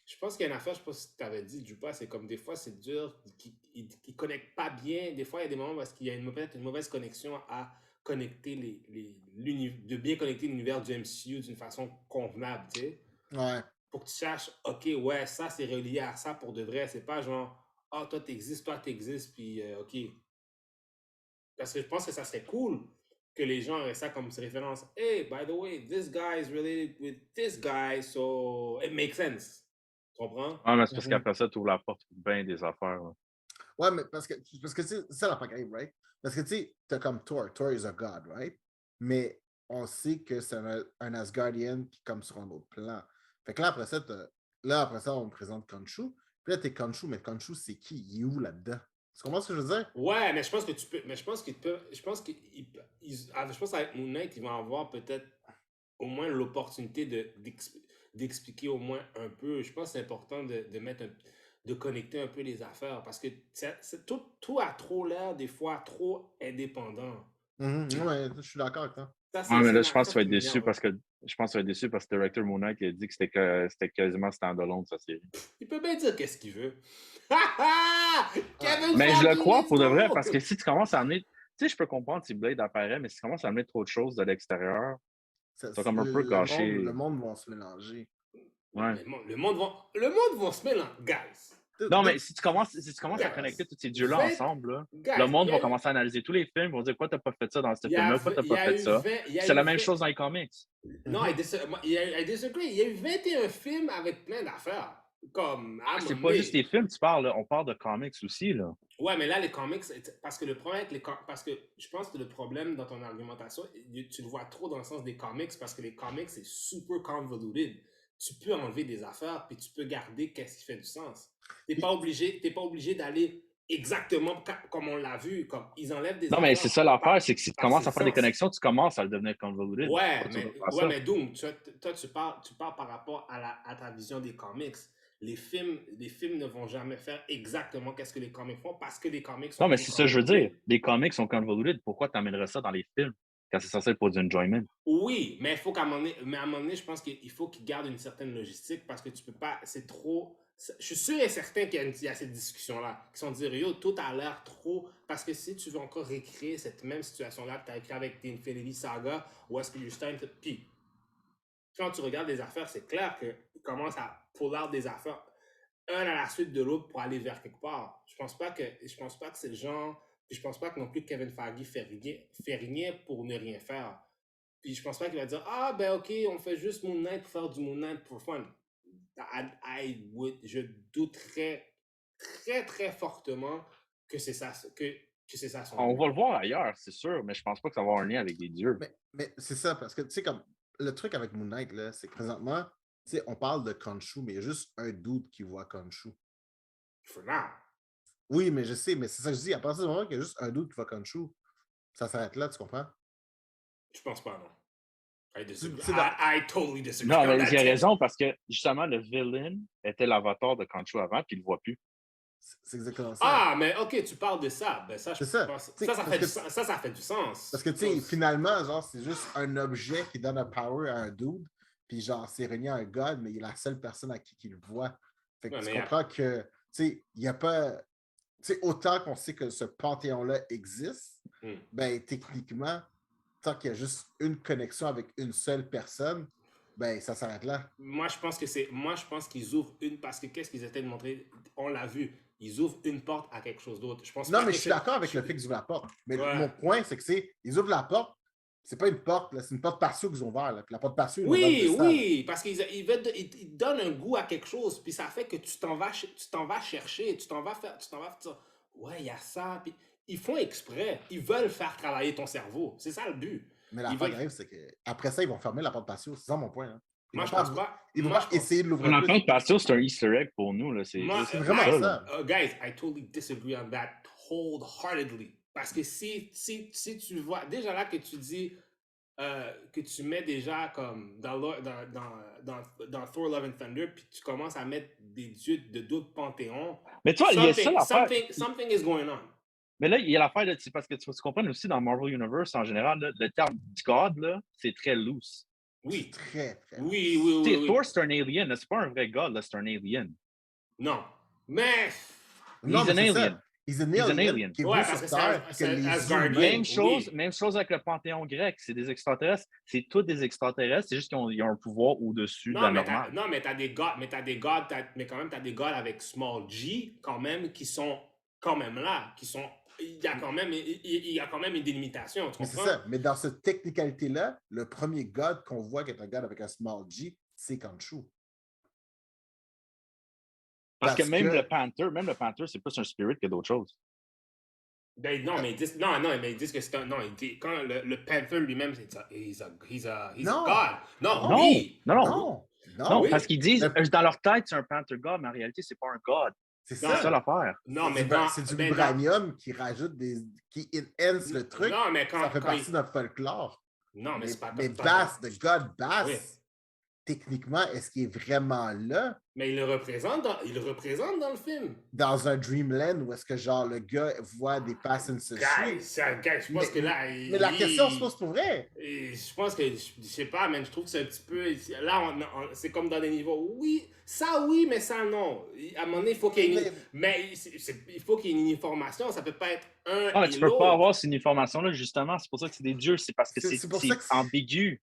je pense qu'il y a une affaire, je sais pas si tu avais dit, Dupas, c'est comme des fois, c'est dur, qu'ils ne connectent pas bien. Des fois, il y a des moments parce qu'il y a peut-être une mauvaise connexion à connecter de bien connecter l'univers du MCU d'une façon convenable, tu sais. Ouais. Pour que tu saches, OK, ouais, ça, c'est relié à ça pour de vrai. C'est pas genre, ah, toi, t'existes, puis OK. Parce que je pense que ça serait cool que les gens aient ça comme référence. Hey, by the way, this guy is related with this guy, so it makes sense. Tu comprends? Ouais, mais c'est parce qu'après ça, tu ouvres la porte pour bien des affaires. Là. Ouais, mais parce que c'est ça la pareil, right? Parce que tu sais, t'as comme Thor. Thor is a god, right? Mais on sait que c'est un Asgardian qui est comme sur un autre plan. Fait que là, après ça, on me présente Khonshu. Puis là, t'es Khonshu, mais Khonshu, c'est qui? Il est où là-dedans? Tu comprends ce que je veux dire? Ouais, mais je pense que tu peux. Mais je pense qu'il peut. Je pense je pense qu'avec Moon Knight, ils vont avoir peut-être au moins l'opportunité d'expliquer au moins un peu. Je pense que c'est important de mettre de connecter un peu les affaires parce que tout a trop l'air des fois trop indépendant. Ouais, je suis d'accord avec toi. Ça, Ouais, mais c'est là, une je pense que affaire tu vas qui être déçu m'énerve. parce que le directeur Moon Knight il a dit que c'était quasiment standalone sa série. Il peut bien dire qu'est-ce qu'il veut. Ouais. Kevin Mais je le Feige, crois let's pour de vrai, go! parce que si tu commences à amener. Tu sais, je peux comprendre si Blade apparaît, mais si tu commences à amener trop de choses de l'extérieur, ça va comme un peu Le gâcher. monde va se mélanger. Non, Ouais. mais le monde va se mélanger. Guys, Non, mais si tu commences à connecter guys, tous ces dieux-là 20, ensemble, là, le guys, monde va commencer à analyser tous les films, ils vont dire pourquoi t'as pas fait ça dans ce il y a, film-là, pourquoi t'as il y pas a fait eu ça. 20, il y a C'est eu la même 20, chose dans les comics. non, I disagree. Il y a eu 21 films avec plein d'affaires. Comme, à un moment C'est pas juste donné. les films, tu parles, là, on parle de comics aussi, là. Ouais, mais là, les comics, parce que le problème avec parce que je pense que le problème dans ton argumentation, tu le vois trop dans le sens des comics, parce que les comics, c'est super convoluted. Tu peux enlever des affaires, puis tu peux garder qu'est-ce qui fait du sens. Puis, T'es pas obligé d'aller exactement comme on l'a vu, comme ils enlèvent des Non, mais c'est affaires ça l'affaire, c'est que si tu parce que commences c'est à le faire des sens. connexions, tu commences à le devenir convoluted. Ouais, Toi, tu veux pas ouais, ça. mais Doom, toi, tu parles par rapport à ta vision des comics. Les films ne vont jamais faire exactement qu'est-ce que les comics font parce que les comics sont Non, mais trop c'est ça que je veux dire. convoluted. Les comics sont convoluted. Pourquoi tu amènerais ça dans les films quand c'est censé être pour du enjoyment? Oui, mais il faut à un moment donné, je pense qu'il faut qu'ils gardent une certaine logistique parce que tu peux pas, c'est trop. Je suis sûr et certain qu'il y a cette discussion-là, qui sont dire, yo, tout a l'air trop. Parce que si tu veux encore récréer cette même situation-là que tu as écrit avec Infinity Saga, ou est-ce que you're starting to. Puis, quand tu regardes les affaires, c'est clair qu'ils commencent à pull out des affaires, un à la suite de l'autre pour aller vers quelque part. Je pense pas que c'est le genre. Puis je pense pas que non plus Kevin Feige fait rien pour ne rien faire. Puis je pense pas qu'il va dire ah ben ok on fait juste Moon Knight pour faire du Moon Knight pour fun. Je douterais très très fortement que c'est ça que c'est ça son On but. va le voir ailleurs, c'est sûr, mais je pense pas que ça va avoir un lien avec des dieux. mais c'est ça, parce que tu sais, comme le truc avec Moon Knight, là, c'est que présentement, tu sais, on parle de Khonshu, mais il y a juste un dude qui voit Khonshu. For now. Oui, mais je sais, mais c'est ça que je dis. À partir du moment qu'il y a juste un dude qui voit Khonshu, ça s'arrête là, tu comprends? Je pense pas non. I disagree. C'est dans- I totally disagree. Non, on mais that j'ai tip. raison parce que justement, le villain était l'avatar de Khonshu avant, puis il le voit plus. C'est exactement ça. Ah mais ok tu parles de ça. Ben ça je C'est ça. pense Tu sais, ça parce fait que- du sens. Ça fait du sens. Parce que, tu sais, finalement, genre, c'est juste un objet qui donne un power à un dude, puis genre, c'est relié à un god, mais il est la seule personne à qui il le voit. Fait que Ouais, tu mais comprends que, tu sais, il n'y a pas. Tu sais, autant qu'on sait que ce panthéon-là existe, ben, techniquement, tant qu'il y a juste une connexion avec une seule personne, ben, ça s'arrête là. moi, je pense qu'ils ouvrent parce que qu'est-ce qu'ils essaient de montrer? On l'a vu. Ils ouvrent une porte à quelque chose d'autre. Je pense Non, pas mais que je suis d'accord avec le fait qu'ils ouvrent la porte. Mais Ouais. mon point, c'est que ils ouvrent la porte, C'est pas une porte, là, c'est une porte patio qu'ils ont ouvert. Là. Puis la porte patio, ils l'ont dans le Oui, cristal. oui, parce ils te donnent un goût à quelque chose, puis ça fait que tu t'en vas, tu t'en vas chercher, tu t'en vas dire, ouais, il y a ça, puis ils font exprès, ils veulent faire travailler ton cerveau, c'est ça le but. Mais Ils l'affaire veulent, qui arrive, c'est qu'après ça, ils vont fermer la porte patio. C'est ça mon point. Hein. moi je pense pas, Ils vont moi pas je pense, essayer de l'ouvrir On plus. entend que Patio, c'est un Easter egg pour nous. Là. C'est moi, C'est c'est vraiment ça. guys, Là. ça. guys, I totally disagree on that wholeheartedly, parce que si tu vois, déjà là que tu dis, que tu mets déjà comme dans Thor Love and Thunder, puis tu commences à mettre des dieux de d'autres panthéons, Mais tu vois, il y a ça l'affaire. something is going on. Mais là, il y a l'affaire, c'est parce que tu comprends aussi dans Marvel Universe en général, là, le terme God, là, c'est très loose. C'est Oui, très, très. oui, oui, oui, oui. Thor, c'est un alien. là, c'est pas un vrai God, là, c'est un alien. Non, mais Non, He's mais an c'est alien. ça. He's an He's an alien alien. qui est ouais, venu parce sur que Terre. c'est Que les Asgardien. humains... Oui. Même chose avec le panthéon grec. C'est des extraterrestres. C'est tous des extraterrestres. C'est juste qu'ils ont un pouvoir au-dessus de la normale. Non, mais t'as des gars, mais quand même, t'as des gars avec small G, quand même, qui sont quand même là, qui sont, il y a quand même une délimitation, tu Mais c'est comprends? ça. Mais dans cette technicalité-là, le premier God qu'on voit qui est un God avec un small G, c'est Khonshu. Parce que même que... le Panther, c'est plus un spirit que d'autres choses. Ben non, mais ils disent, non, mais ils disent que c'est un, non, quand le Panther lui-même, c'est he's a Non. god. Non, Non. oui. Non. Non, oui. parce qu'ils disent, dans leur tête, c'est un Panther God, mais en réalité, c'est pas un God. C'est C'est ça. ça l'affaire. Non, mais C'est du vibranium qui rajoute qui enhance le truc. Non, mais quand, ça fait partie de notre folklore. Non, mais c'est pas Mais Bass, de God Bass, Oui. techniquement, est-ce qu'il est vraiment là? Mais il le représente dans le film. Dans un Dreamland où est-ce que genre le gars voit des passants se Guys, je pense que là. Mais la question se pose pour vrai. Je pense que, je sais pas, man, je trouve que c'est un petit peu. Là, c'est comme dans des niveaux. Oui, mais ça, non. À un moment donné, il faut qu'il y ait il faut qu'il y ait une information. Ça peut pas être un. Ah, mais tu peux pas avoir cette information-là, justement. C'est pour ça que c'est des dieux. C'est parce que c'est ambigu.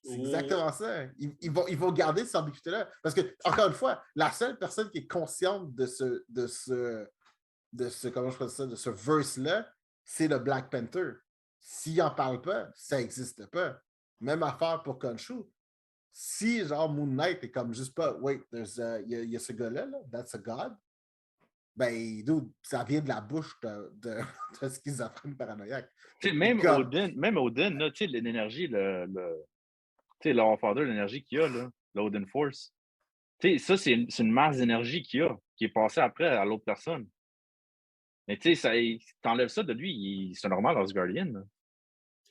C'est exactement ça. Ils vont garder cette ambiguïté-là. Parce que, encore une fois, la seule personne qui est consciente de ce comment je peux dire ça, de ce verse-là, c'est le Black Panther. S'il n'en parle pas, ça n'existe pas. Même affaire pour Khonshu. Si, genre, Moon Knight est comme juste pas, wait, il y a ce gars-là, là, that's a God, ben, dude, ça vient de la bouche de schizophrène paranoïaque. Même Odin, là, tu sais, l'énergie, tu sais, l'Allfather, l'énergie qu'il y a, là, l'Odin Force. Tu sais, ça, c'est une masse d'énergie qu'il y a, qui est passée après à l'autre personne. Mais tu sais, t'enlèves ça de lui, c'est normal, Asgardian. Là.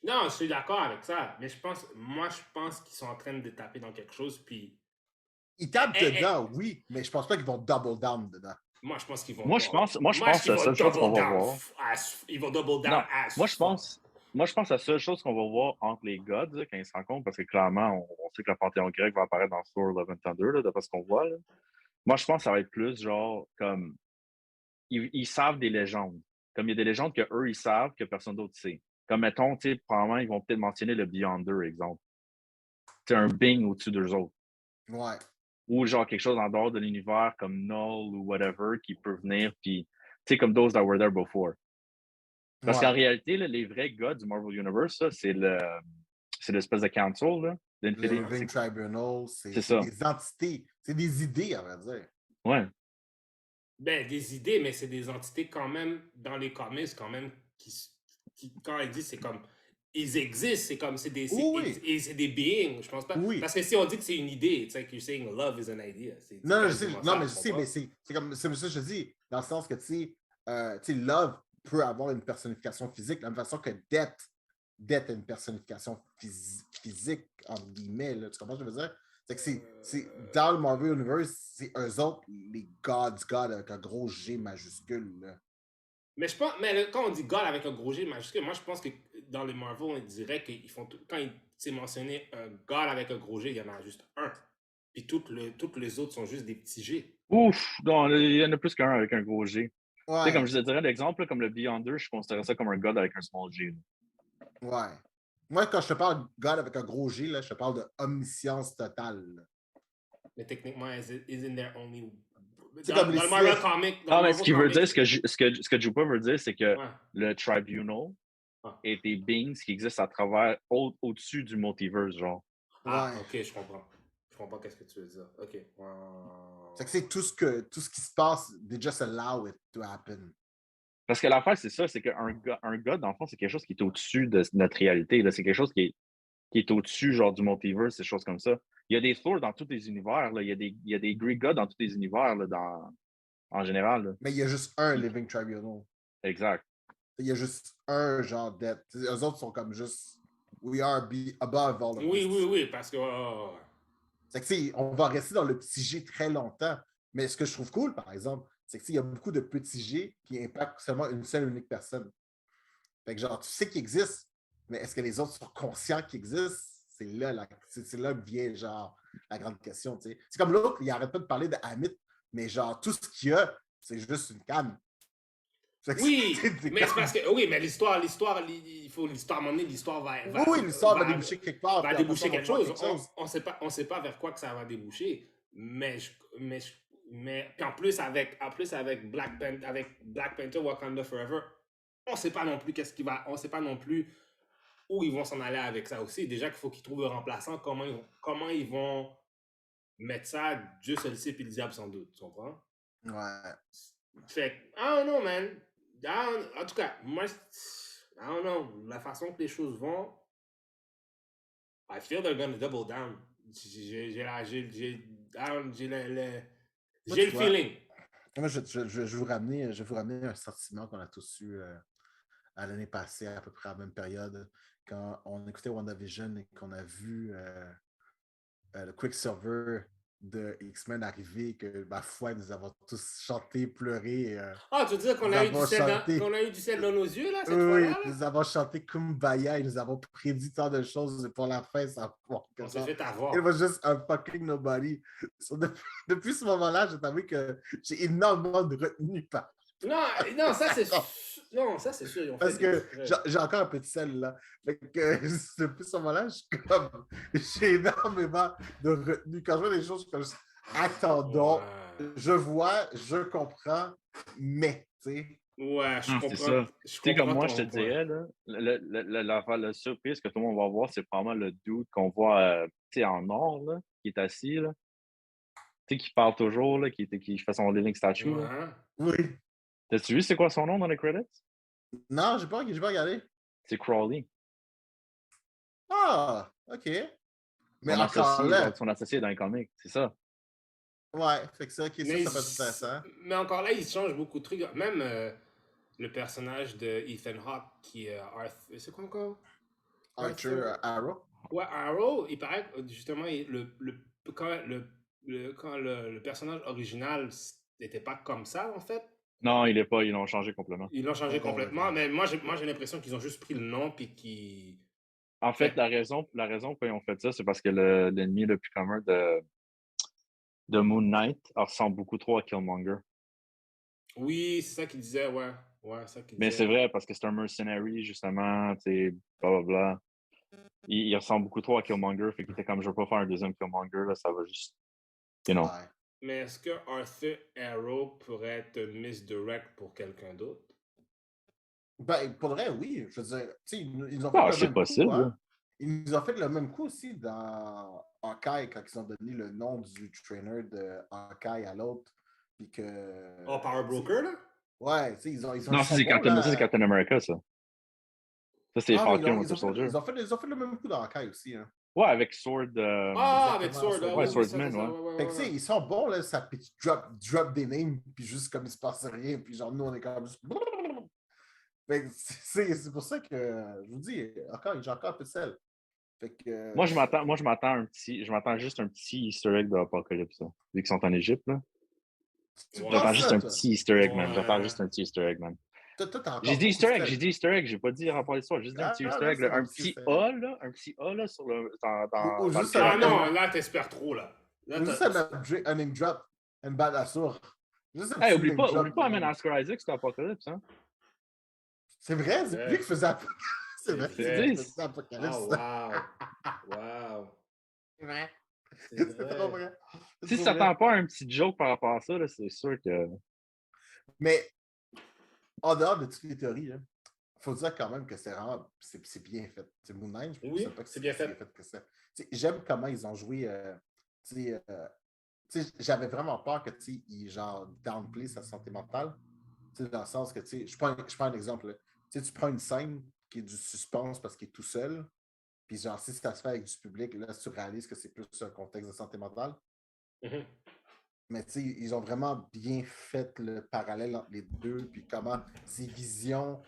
Non, je suis d'accord avec ça. Mais je pense qu'ils sont en train de taper dans quelque chose, puis. Ils tapent dedans, oui, mais je pense pas qu'ils vont double down dedans. Moi, je pense qu'ils vont. Moi, je pense que la seule chose qu'on va voir. Ils vont double down. Moi, je pense que la seule chose qu'on va voir entre les gods, là, quand ils se rencontrent, parce que clairement, on sait que le Panthéon grec va apparaître dans Thor Love and Thunder, là, d'après ce qu'on voit. Là. Moi, je pense que ça va être plus genre comme. Ils savent des légendes. Comme il y a des légendes qu'eux, ils savent que personne d'autre sait. Comme, mettons, tu sais, probablement, ils vont peut-être mentionner le Beyonder, exemple. C'est un Bing au-dessus d'eux autres. Ouais. Ou genre quelque chose en dehors de l'univers comme Null ou whatever qui peut venir, puis, tu sais, comme Those That Were There Before. Parce qu'en réalité, là, les vrais gars du Marvel Universe, ça, c'est l'espèce de council, là. Le Living Tribunal, c'est des entités, c'est des idées, à vrai dire. Ouais. Ben, des idées, mais c'est des entités quand même, dans les comics, quand même, qui quand ils disent, c'est comme, ils existent, c'est comme, c'est des beings, je pense pas. Oui. Parce que si on dit que c'est une idée, it's like you're saying love is an idea. Non, je sais, mais c'est comme, c'est ça que je dis, dans le sens que, tu sais, love peut avoir une personnification physique, de la même façon que death a une personnification physique, entre guillemets, là, tu comprends ce que je veux dire? C'est dans le Marvel Universe, c'est eux autres, les God avec un gros G majuscule. Là. Mais je pense, quand on dit God avec un gros G majuscule, moi je pense que dans les Marvel, on dirait qu'ils font quand c'est mentionné un God avec un gros G, il y en a juste un. Puis toutes les autres sont juste des petits G. Ouf! Non, il y en a plus qu'un avec un gros G. Ouais. Tu sais, comme je te dirais l'exemple, comme le Beyonder, je considère ça comme un God avec un small G. Là. Ouais. Moi, quand je te parle de God avec un gros G, là, je te parle de omniscience totale. Là. Mais techniquement, isn't there only... Dans le Marvel comic... Non, mais ce qu'il veut dire, ce que Jupa veut dire, c'est que le Tribunal, Ah. et des beings qui existent à travers, au-dessus du multiverse, genre. Ah, Ouais. ok, je comprends. Je comprends qu'est-ce que tu veux dire. Ok. C'est que c'est tout ce qui se passe, they just allow it to happen. Parce que l'affaire, c'est ça, c'est un gars, dans le fond, c'est quelque chose qui est au-dessus de notre réalité. Là. C'est quelque chose qui est au-dessus, genre, du multiverse, ces choses comme ça. Il y a des Thor dans tous les univers, là. Il y a des Greek gods dans tous les univers, là, en général. Là. Mais il y a juste un Living Tribunal. Exact. Il y a juste un genre d'être. Eux autres sont comme juste. We are above all of Oui, this. oui, oui, parce que. Ouais. C'est que, tu sais, on va rester dans le petit G très longtemps. Mais ce que je trouve cool, par exemple, c'est que, tu sais, il y a beaucoup de petits G qui impactent seulement une seule unique personne. Fait que, genre, tu sais qu'ils existent, mais est-ce que les autres sont conscients qu'ils existent? C'est là que vient, genre, la grande question, tu sais. C'est comme l'autre, il arrête pas de parler de Hamid, mais genre, tout ce qu'il y a, c'est juste une canne. Fait que Oui, c'est mais c'est comme- parce que. Oui, mais il faut l'histoire, à un moment donné, l'histoire Oui, l'histoire va déboucher quelque part. va Puis après déboucher ça, on va quelque voir chose. quelque chose. On sait pas vers quoi que ça va déboucher. Puis en plus avec Black Panther Wakanda Forever, on sait pas non plus on sait pas non plus où ils vont s'en aller avec ça aussi. Déjà qu'il faut qu'ils trouvent un remplaçant, comment ils vont mettre ça, Dieu seul sait, puis le diable sans doute, tu comprends? Ouais. Fait que, I don't know, man. En tout cas, moi, I don't know, la façon que les choses vont, I feel they're gonna double down. Moi, J'ai tu le vois, feeling. moi, je vais vous ramener un sentiment qu'on a tous eu à l'année passée, à peu près à la même période, quand on écoutait WandaVision et qu'on a vu le Quicksilver de X-Men arriver, que ma foi, nous avons tous chanté, pleuré. Ah, tu veux dire qu'on Nous a eu du avons sel chanté. qu'on a eu du sel dans nos yeux, là, cette Oui, fois-là, là? nous avons chanté Kumbaya et nous avons prédit tant de choses et pour la fin, ça va. On s'est Genre, fait it was avoir. just a fucking nobody. So, depuis ce moment-là, je t'avoue que j'ai énormément de retenue par. Non, non, ça c'est non, ça c'est sûr, ils ont Parce fait que exprès. j'ai encore un peu de sel là. Fait que depuis ce moment-là, j'ai énormément de retenue. Quand je vois des choses comme ça, attendons, Ouais. je vois, je comprends, mais, tu sais. Ouais, Non, c'est ça. je Tu sais, comme comprends moi, je te ton point. dirais, là, la surprise que tout le monde va voir, c'est probablement le dude qu'on voit, tu sais, en or, là, qui est assis, là. Tu sais, qui parle toujours, là, qui fait son living statue, là. Ouais. Oui. T'as-tu vu c'est quoi son nom dans les credits? Non, j'ai pas regardé. C'est Crawley. Ah, OK. Mais encore là, Son associé dans les comics, c'est ça. ouais, fait que ça, OK, Mais, ça peut être intéressant. mais encore là, ils changent beaucoup de trucs. Même le personnage de Ethan Hawke qui est Arthur. C'est quoi encore? Archer Arrow. Ouais, Arrow, il paraît que justement, quand le personnage original n'était pas comme ça, en fait. Non, il est pas, ils l'ont changé complètement. Ils l'ont changé OK, complètement. Mais moi, j'ai l'impression qu'ils ont juste pris le nom puis qu'ils. En fait, la raison pourquoi ils ont fait ça, c'est parce que l'ennemi le plus commun de Moon Knight ressemble beaucoup trop à Killmonger. Oui, c'est ça qu'il disait, ouais. Ouais, c'est ça qu'il Mais disait. c'est vrai, parce que c'est un mercenary, justement, tu sais, blablabla. Il ressemble beaucoup trop à Killmonger, fait qu'il était comme, je veux pas faire un deuxième Killmonger, là, ça va juste, you know. Ouais. Mais est-ce que Arthur Arrow pourrait être misdirect pour quelqu'un d'autre? Ben, pour vrai, oui. Je veux dire, tu sais, ils ont fait Ah, le c'est même coup, possible, là. hein. Ils nous ont fait le même coup aussi dans Hawkeye, quand ils ont donné le nom du trainer de Hawkeye à l'autre. Puis que. Oh, Power Broker, là? Ouais, tu sais, ils Non, sont bons, ça, c'est là. Captain America, ça. Ça, c'est Ah, mais Falcon Winter Soldier. ils ont fait le même coup dans Hawkeye aussi, hein. Ouais, avec Sword. Ah, avec Exactement, Sword, ah, Ouais, oui, oui, ça, Swordsman, c'est ça, ouais. ouais, ouais, Fait que, tu sais, ouais. ils sont bons, là, ça pitch drop des names, puis juste comme il se passe rien, puis genre, nous, on est comme juste. Fait que c'est pour ça que je vous dis, encore, j'ai encore un peu de sel. Fait que. Moi, je m'attends juste un petit Easter egg de Apocalypse, là, vu qu'ils sont en Égypte, là. Tu Ouais. J'attends penses juste ça, un toi? petit Easter egg, man. J'attends Ouais. juste un petit Easter egg, man. Toi, t'as J'ai encore dit beaucoup de Easter egg, sel. j'ai pas dit rapport à l'histoire, j'ai juste dit un petit Easter egg, c'est là, bon, petit Easter egg. Un petit A, là, sur le, Ou dans le juste Ah credit, là. non, là, t'espères trop, là. Là, ou juste un name drop, un bad assour. Juste un Hey, petit name drop. oublie pas, man, Oscar Isaac, c'était Apocalypse, hein. C'est vrai, c'est c'est vrai. lui qui faisait C'est C'est vrai, C'est c'est lui qui vrai. dit. faisait Apocalypse. Ah, wow. Wow. C'est vrai. C'est C'est trop vrai. vrai. C'est Si tu trop vrai. t'attends pas à un petit joke par rapport à ça, là, c'est sûr que. Mais en dehors de toutes les théories, là, faut dire quand même que c'est vraiment, c'est bien fait. C'est Moon Knight, je Oui, sais pas que c'est bien c'est fait. bien fait que ça. J'aime comment ils ont joué. J'avais vraiment peur que ils genre downplay sa santé mentale. Dans le sens que je prends un exemple. Là. Tu prends une scène qui est du suspense parce qu'il est tout seul. Puis genre, si ça se fait avec du public, là, tu réalises que c'est plus un contexte de santé mentale. Mhm. Mais ils ont vraiment bien fait le parallèle entre les deux, puis comment ses visions,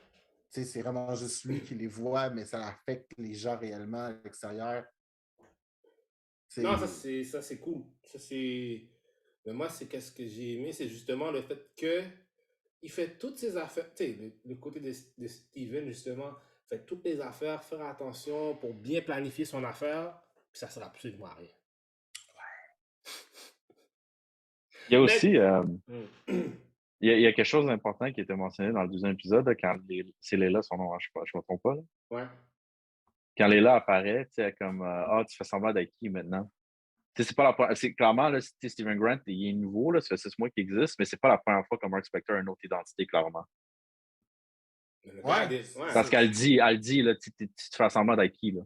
c'est vraiment juste lui qui les voit, mais ça affecte les gens réellement à l'extérieur. Non, C'est ça c'est cool. Ça c'est. Mais moi, c'est qu'est-ce que j'ai aimé, c'est justement le fait que il fait toutes ses affaires. Tu sais, le côté de Steven, justement, fait toutes les affaires, faire attention pour bien planifier son affaire, puis ça sert absolument à rien. Il y a Mais. aussi, Hmm. il y a quelque chose d'important qui était mentionné dans le deuxième épisode, là, quand c'est Léla, son nom, hein, je me trompe pas. Là. Ouais. Quand Léla apparaît, tu sais, comme ah, tu fais semblant d'être qui maintenant? Tu sais, c'est pas la première. C'est clairement, là, Steven Grant, il est nouveau, là, ça fait 6 mois qu'il existe, mais c'est pas la première fois que Mark Spector a une autre identité, clairement. Mais le gars a ouais, des. Ouais. Parce qu'elle dit, là, tu te fais semblant d'être qui, là?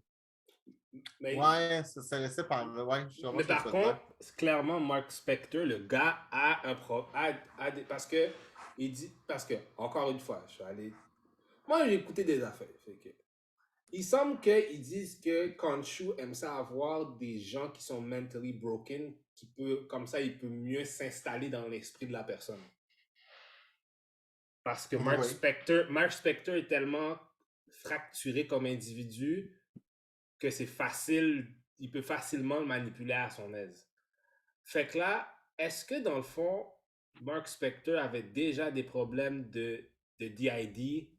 Mais, ouais, ça laissait par. Ouais, je vois mais ce que par tu veux dire. contre, clairement, Mark Spector, le gars a un problème. Parce que. Il dit. Parce que, encore une fois, je suis allé. Moi, j'ai écouté des affaires. Fait que, il semble qu'ils disent que Khonshu aime ça avoir des gens qui sont mentally broken, comme ça, il peut mieux s'installer dans l'esprit de la personne. Parce que Oui. Mark Spector est tellement fracturé comme individu que c'est facile, il peut facilement le manipuler à son aise. Fait que là, est-ce que dans le fond, Mark Spector avait déjà des problèmes de DID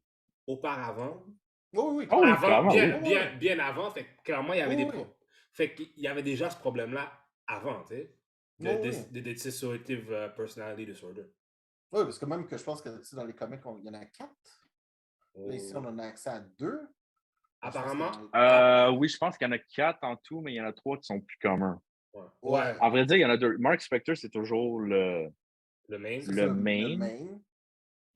auparavant? Oui, oui, Ah oui, clairement. Avant, clairement, oui. bien avant, fait que clairement, il y avait Oui, des oui. fait qu'il y avait déjà ce problème-là avant, tu sais, Oui, oui. de dissociative personality disorder. Oui, parce que même que je pense que dans les comics, il y en a 4. Là, ici, on Oh. en a accès à 2. Je pense que Apparemment, dans les... Oui, je pense qu'il y en a 4 en tout, mais il y en a 3 qui sont plus communs. ouais. Ouais, Ouais, À vrai dire, il y en a 2. Mark Spector, c'est toujours le main. c'est ça le le main. main.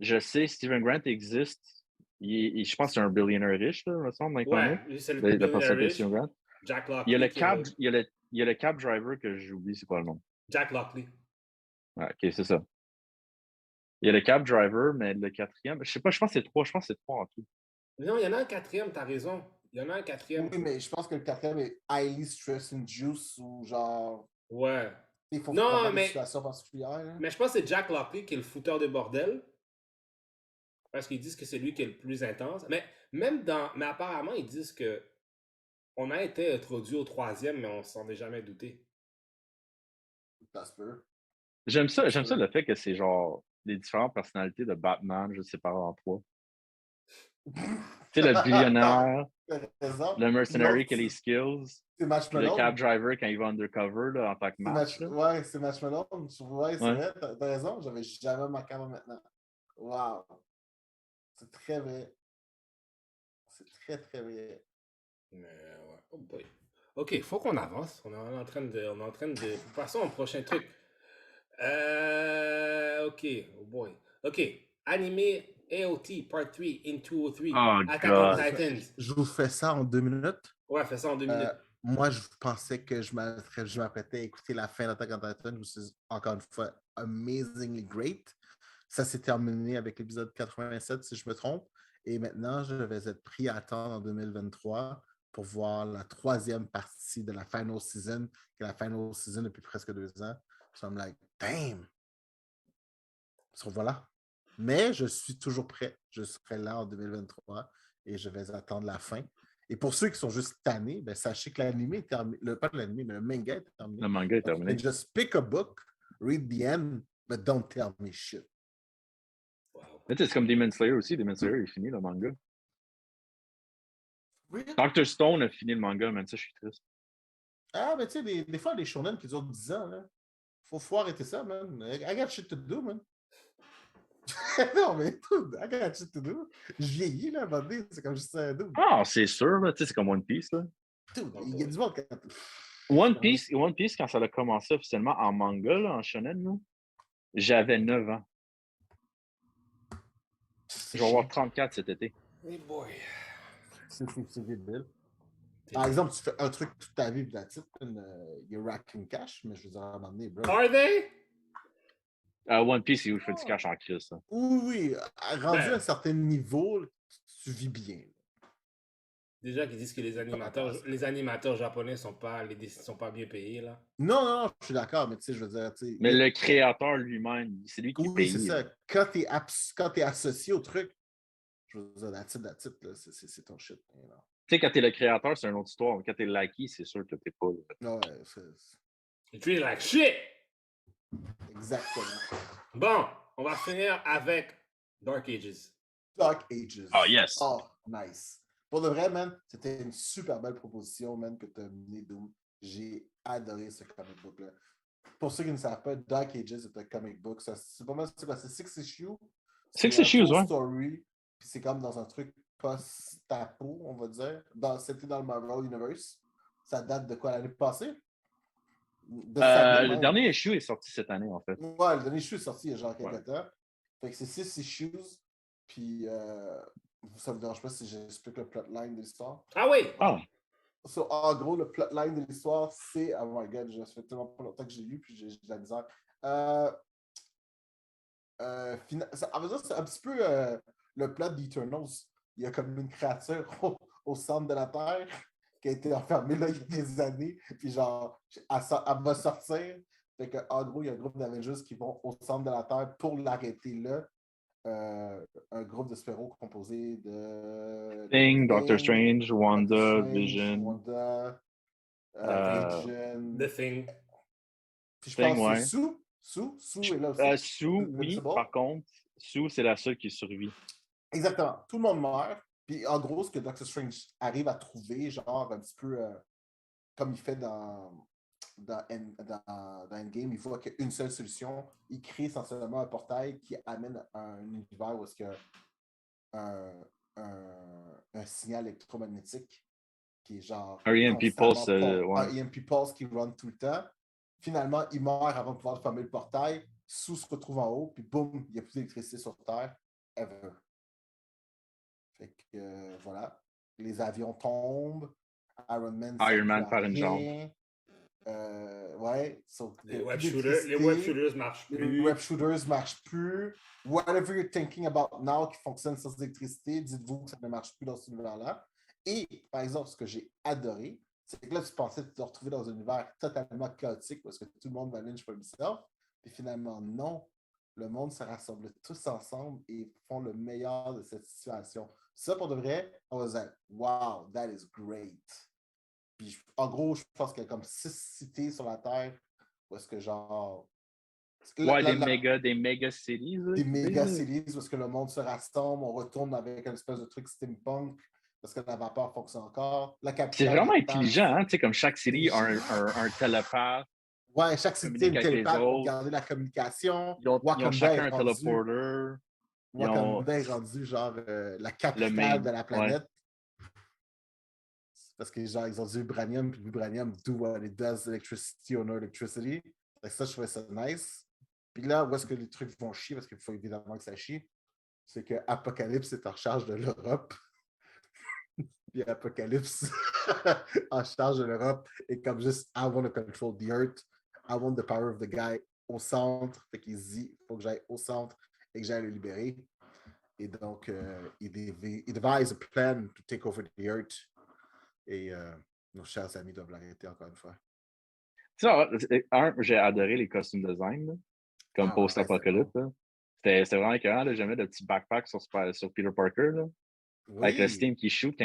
Je sais, Steven Grant existe. Je pense que c'est un billionaire riche, là, me semble, dans les Ouais, comics. lui, c'est le La billionaire personnalité de riche. Steven Grant. Jack Il y a le Lockley qui est cab, le... il y a le cab driver que j'oublie, c'est quoi le nom? Jack Lockley. Ouais, ok, c'est ça. Il y a le cab driver, mais le quatrième, je sais pas, je pense que c'est 3, je pense que c'est 3 en tout. Non, il y en a un quatrième, t'as raison. Il y en a un quatrième. Oui, mais je pense que le 4e est highly stress induced ou genre, Ouais. il faut Non, vraiment des situations particulières. Hein. mais je pense que c'est Jack Lockley qui est le fouteur de bordel. Parce qu'ils disent que c'est lui qui est le plus intense. Mais mais apparemment, ils disent que on a été introduit au troisième, mais on s'en est jamais douté. Ça se peut. J'aime ça le fait que c'est genre les différentes personnalités de Batman, je sépare en 3. Tu sais, le Non, billionnaire, t'as raison. le Puis mercenary l'autre, qui a les skills, c'est puis le cab Marshmallow. driver quand il va undercover là, en tant que match. Là. Ouais, c'est Marshmallow. Ouais, c'est Ouais. vrai, t'as raison. J'avais jamais marqué avant maintenant. Wow. C'est très vrai. C'est très, très vrai. Mais ouais. Oh boy. Ok, faut qu'on avance. On est en train de. Passons au prochain truc. Ok. Oh boy. Ok. Animé AOT Part 3 in 203. Oh Attack on God. Titans. Je vous fais ça en 2 minutes. Ouais, fais ça en 2 minutes. Moi, je pensais que je m'apprêtais à écouter la fin d'Attack on Titan. Je me suis dit, encore une fois, amazingly great. Ça s'est terminé avec l'épisode 87, si je me trompe. Et maintenant, je vais être pris à attendre en 2023 pour voir la 3e partie de la final season, qui est la final season depuis presque 2 ans. So I'm like, damn! So voilà. Mais je suis toujours prêt. Je serai là en 2023 et je vais attendre la fin. Et pour ceux qui sont juste tannés, ben, sachez que l'anime est terminé. Pas l'anime, mais le manga est terminé. Le manga est Donc, you can terminé. just pick a book, read the end, but don't tell me shit. Wow. Mais tu sais, c'est comme Demon Slayer aussi. Demon Slayer, il finit le manga. Oui. Dr. Stone a fini le manga, même ça, je suis triste. Ah, mais tu sais, des fois, les shonen qui durent 10 ans, là, faut arrêter ça, man. I got shit to do, man. Non, mais dude, I got shit to do. Je vieillis, là, à un moment donné, c'est comme juste un dude. Ah, c'est sûr, là. Tu sais, c'est comme One Piece, là. Dude, Oh il y a boy. du monde qui... One Piece, quand ça a commencé officiellement en manga, là, en shonen, là, j'avais 9 ans. C'est Je vais avoir chiant. 34 cet été. Hey boy. C'est débile. T'es Par dit. exemple, tu fais un truc toute ta vie, puis la titre, you're racking cash, mais je veux dire, à un moment donné, bro. Are they? One Piece, c'est où je fais du Ah. cash en crise, ça. Oui, rendu Ben, à un certain niveau, tu vis bien. déjà qu'ils disent que les animateurs japonais sont pas bien payés, là. Non, non, non, je suis d'accord, mais tu sais, je veux dire, tu sais, Mais le créateur lui-même, c'est lui qui est oui, c'est payé, ça. là. Quand t'es associé au truc, je veux dire, that's it, là, c'est ton shit. You know. Tu sais, quand t'es le créateur, c'est une autre histoire. Mais quand t'es le lackey, c'est sûr que t'es pas. Ouais, You treat it like shit! exactement. Bon, on va finir avec Dark Ages. Dark Ages. Ah, yes! Oh, nice. Pour de vrai, man, c'était une super belle proposition, man, que tu as menée, Doom. J'ai adoré ce comic book-là. Pour ceux qui ne savent pas, Dark Ages est un comic book. C'est pas mal, c'est quoi? C'est 6 issues. Six C'est un Issues, full ouais. story. Puis c'est comme dans un truc post-apo, on va dire. C'était dans le Marvel Universe. Ça date de quoi, l'année passée? De cette année, Le même. dernier issue est sorti cette année, en fait. Ouais, le dernier issue est sorti il y a genre quelques Ouais. temps. Fait que c'est 6 issues. Puis ça vous dérange pas si j'explique le plotline de l'histoire? Ah oui! Ah, So, en gros, le plotline de l'histoire, c'est. Oh my god, ça fait tellement pas longtemps que j'ai lu, puis j'ai de la misère. Ça veut dire c'est un petit peu le plot d'Eternals. Il y a comme une créature au centre de la Terre qui a été enfermée là il y a des années, puis genre, elle va sortir. Fait que, en gros, il y a un groupe d'Avengers qui vont au centre de la Terre pour l'arrêter là. Un groupe de super-héros composé de Thing, Doctor Thing, Strange, Doctor Wanda, Strange, Vision, Wanda, euh, Vision. The Thing. Puis je Thing, pense que ouais. Sue est là aussi. Sue, oui, Invincible. par contre, Sue, c'est la seule qui survit. Exactement. Tout le monde meurt. Puis en gros, ce que Doctor Strange arrive à trouver, genre un petit peu comme il fait dans Endgame, il voit qu'il y a une seule solution. Il crée essentiellement un portail qui amène un univers où il y a un signal électromagnétique qui est genre Un EMP constamment Pulse, un ouais. EMP pulse qui run tout le temps. Finalement, il meurt avant de pouvoir fermer le portail. Sous se retrouve en haut, puis boum, il n'y a plus d'électricité sur Terre, ever. Fait que voilà. Les avions tombent. Iron Man ne sert Iron plus Man à par une jambe. rien. Ouais, Les plus web d'électricité. shooters marchent Les plus. web shooters ne marchent plus. Whatever you're thinking about now qui fonctionne sans électricité, dites-vous que ça ne marche plus dans cet univers-là. Et, par exemple, ce que j'ai adoré, c'est que là, tu pensais te retrouver dans un univers totalement chaotique parce que tout le monde va lynch for himself. Puis finalement, non. Le monde se rassemble tous ensemble et font le meilleur de cette situation. Ça, pour de vrai, I was like, wow, that is great. Puis, en gros, je pense qu'il y a comme 6 cités sur la Terre où est-ce que genre. Ouais, des méga cities, là, Des qu'ils méga disent. cities où est-ce que le monde se rassemble, on retourne avec une espèce de truc steampunk parce que la vapeur fonctionne encore. La C'est capitale vraiment des Titans. intelligent, hein? Tu sais, comme chaque C'est série a un télépathe, Ouais, chaque cité a communique une avec les télépathe pour autres. garder la communication. Ils ont chacun un teleporter. Ils ont Wakanda est rendu genre la le capitale main. de la Ouais. planète. Parce que genre, ils ont du vibranium, puis vibranium do what it does, electricity or no electricity. Ça, je trouvais ça nice. Puis là, où est-ce que les trucs vont chier, parce qu'il faut évidemment que ça chie, c'est que Apocalypse est en charge de l'Europe. Puis Apocalypse en charge de l'Europe est comme juste I want to control the earth, I want the power of the guy au centre. Fait qu'il se dit, il faut que j'aille au centre et que j'aille le libérer. Et donc, il devise a plan to take over the earth. Et nos chers amis doivent l'arrêter encore une fois. Tu sais, j'ai adoré les costumes design, là, comme Ah ouais, post-apocalypse. bon. C'était vraiment écœurant. J'aimais le petit backpack sur Peter Parker, là, avec le Oui. steam qui shoot.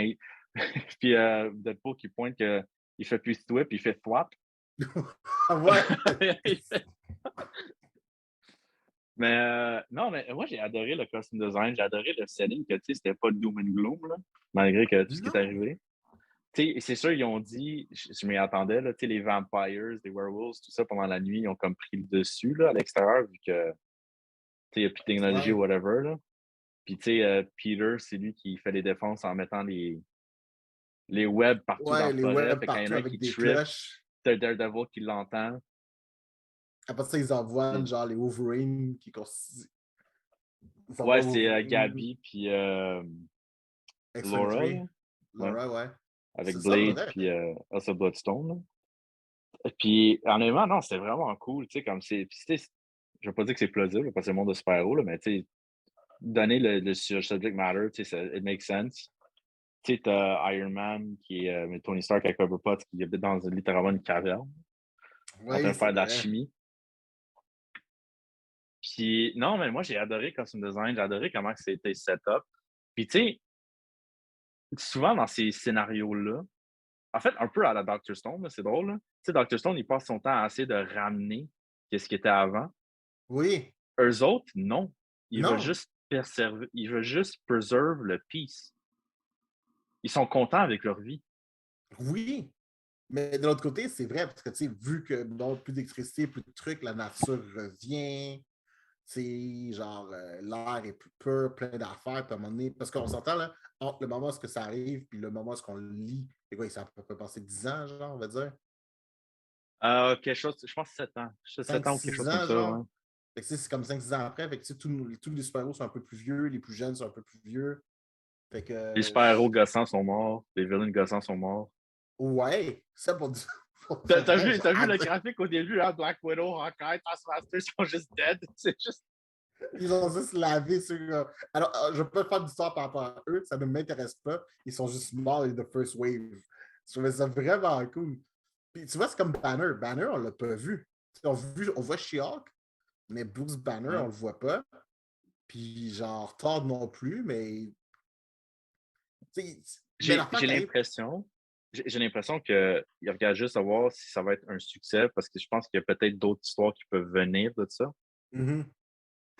Puis Deadpool qui pointe qu'il fait plus twip, il fait thwap. Ouais. Mais non, mais moi j'ai adoré le costume design, j'ai adoré le setting que tu sais, c'était pas doom and gloom, là, malgré que tout ce qui est Non. arrivé. Tu sais, c'est sûr, ils ont dit, je m'y attendais, là, tu sais, les vampires, les werewolves, tout ça pendant la nuit, ils ont comme pris le dessus là, à l'extérieur, vu que tu sais, il n'y a plus de technologie ou Ouais. whatever. Là. Puis tu sais, Peter, c'est lui qui fait les défenses en mettant les webs partout dans Ouais, la les forêt. webs Fait qu'il y en partout a un avec qui des trip, cloches. t'as Daredevil qui l'entend. Après ça, ils envoient Puis, genre les Wolverine qui ouais, c'est Wolverine. Gabi, puis Laura, X-23. là, ouais, Laura, ouais. avec Ça, Blade vrai. puis Elsa Bloodstone. Là. Et puis, honnêtement, non, c'était vraiment cool, tu sais, comme c'est... Puis, tu sais, je veux pas dire que c'est plausible, parce que c'est le monde de super-héros, là, mais tu sais, donner le subject matter, tu sais, it makes sense. Tu sais, t'as Iron Man, qui est Tony Stark avec Pepper qui habite dans littéralement une caverne, en train Oui, de c'est faire de la vrai. chimie. Puis, non, mais moi, j'ai adoré costume design, j'ai adoré comment c'était set-up. Puis, tu sais, souvent dans ces scénarios-là, en fait, un peu à la Dr. Stone, là, c'est drôle. Là. Tu sais, Dr. Stone, il passe son temps à essayer de ramener ce qui était avant. Oui. Eux autres, non. Ils veulent Non. juste preserve, ils veulent juste preserve le peace. Ils sont contents avec leur vie. Oui. Mais de l'autre côté, c'est vrai, parce que, tu sais, vu que, bon, plus d'électricité, plus de trucs, la nature revient. C'est genre, l'air est plus pur, plein d'affaires, puis à un moment donné, parce qu'on s'entend, là, entre le moment où ça arrive, puis le moment où on le lit, c'est quoi, ça peut passer 10 ans, genre, on va dire. Quelque chose, je pense 7 ans. 7 cinq ans ou quelque six chose comme ans, ça, ouais. genre. Fait que, tu sais, c'est comme 5 6 ans après, fait que, tu sais, tous les super-héros sont un peu plus vieux, les plus jeunes sont un peu plus vieux. Fait Les que, super-héros gossants sont morts, les villains gossants sont morts. ouais, ça pour dire, pour T'as de vrai, t'as vu le j'adore. graphique au début, hein? Black Widow, Hawkeye, Taskmaster sont juste dead. C'est juste. Ils ont juste lavé sur. Alors, je peux pas faire d'histoire par rapport à eux, ça ne m'intéresse pas. Ils sont juste morts in the first wave. Je trouvais ça vraiment cool. Puis tu vois, c'est comme Banner. Banner, on l'a pas vu. On voit She-Hulk, mais Bruce Banner, on Ouais. le voit pas. Puis genre, Thor non plus, mais. Mais l'affaire J'ai qui arrive. l'impression. J'ai l'impression qu'ils regardent juste à voir si ça va être un succès parce que je pense qu'il y a peut-être d'autres histoires qui peuvent venir de ça. Mhm. Tu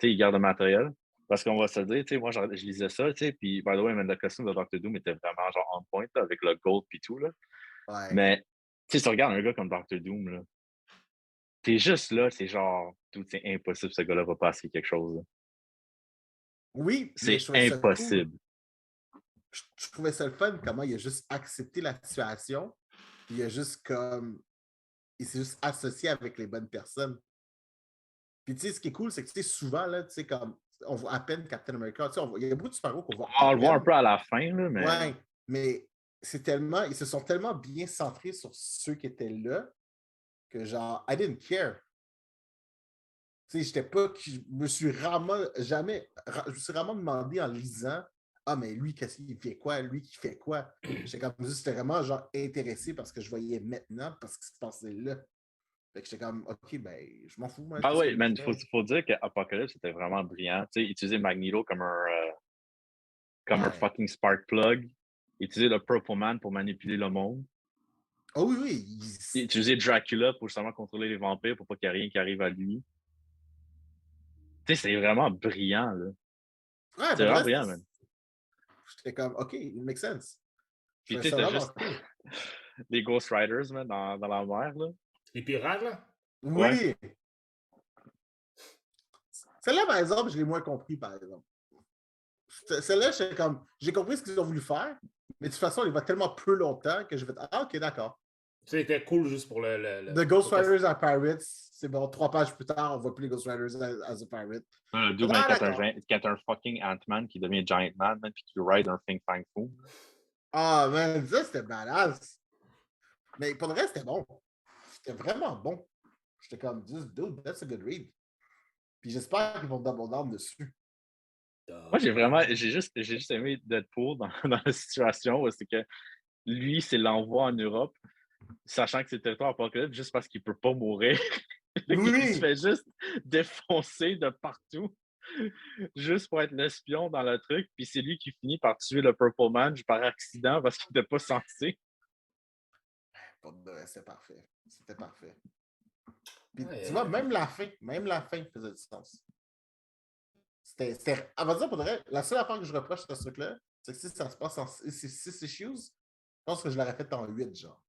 sais, ils gardent le matériel. Parce qu'on va se le dire, tu sais, moi, je lisais ça, tu sais, puis, by the way, même le costume de Doctor Doom était vraiment genre on point, là, avec le gold et tout, là. Ouais. Mais, tu sais, si tu regardes un gars comme Doctor Doom, là, t'es juste là, c'est genre, tout, c'est impossible, ce gars-là va passer quelque chose, là. Oui, mais je C'est trouvais ça cool. impossible. Je trouvais ça le fun, comment il a juste accepté la situation. Puis il a juste comme. Il s'est juste associé avec les bonnes personnes. Puis, tu sais, ce qui est cool, c'est que, tu sais, souvent, là, tu sais, comme, on voit à peine Captain America, tu sais, il y a beaucoup de super-héros qu'on voit à On le voit un peine. peu à la fin, là, mais Ouais, mais c'est tellement, ils se sont tellement bien centrés sur ceux qui étaient là que, genre, I didn't care. Tu sais, j'étais pas, je me suis rarement, jamais, je me suis rarement demandé en lisant, ah, mais lui, qu'est-ce qu'il fait quoi? Lui qui fait quoi? J'étais comme, j'étais vraiment, genre, intéressé parce que je voyais maintenant, parce qu'il se passait là. Fait que j'étais comme, OK, ben, je m'en fous, moi, bah qu'est-ce que oui, lui man, fait? faut dire qu'Apocalypse était vraiment brillant. Tu sais, utiliser Magneto comme un Ouais. fucking spark plug, utiliser le Purple Man pour manipuler le monde, Oh oui, oui. utiliser Dracula pour justement contrôler les vampires pour pas qu'il y ait rien qui arrive à lui. Tu sais, c'est vraiment brillant, là. Ouais, C'est pour le vraiment reste, brillant, man. j'étais comme, OK, it makes sense. Je Puis trouvais tu sais, ça t'as vraiment juste cool. les Ghost Riders, man, dans la mer, là. Les pirates, là? Ouais. Oui. Celle-là, par exemple, je l'ai moins compris, par exemple. Celle-là, j'ai compris ce qu'ils ont voulu faire, mais de toute façon, il va tellement peu longtemps que je vais être, ah, OK, d'accord. C'était cool juste pour The Ghost le Riders are Pirates, c'est bon, 3 pages plus tard, on voit plus les Ghost Riders as a pirate. D'où, man, Ah, d'accord. quand t'as un fucking Ant-Man qui devient Giant Man, man, puis qui ride un Think Fang Foo. Ah, man, ça, c'était badass. Mais pour le reste, c'était bon. C'était vraiment bon. J'étais comme, dude, that's a good read. Puis j'espère qu'ils vont double down dessus. Moi, j'ai juste aimé Deadpool dans, dans la situation où c'est que lui, c'est l'envoi en Europe, sachant que c'est le territoire apocalypse, juste parce qu'il peut pas mourir. Il se Oui! fait juste défoncer de partout, juste pour être l'espion dans le truc. Puis c'est lui qui finit par tuer le Purple Man par accident parce qu'il n'était pas censé. C'était parfait. C'était parfait. Puis tu vois, Ouais. même la fin faisait du sens. On va dire pour de vrai, la seule affaire que je reproche à ce truc-là, c'est que si ça se passe en 6 issues, je pense que je l'aurais fait en 8, genre.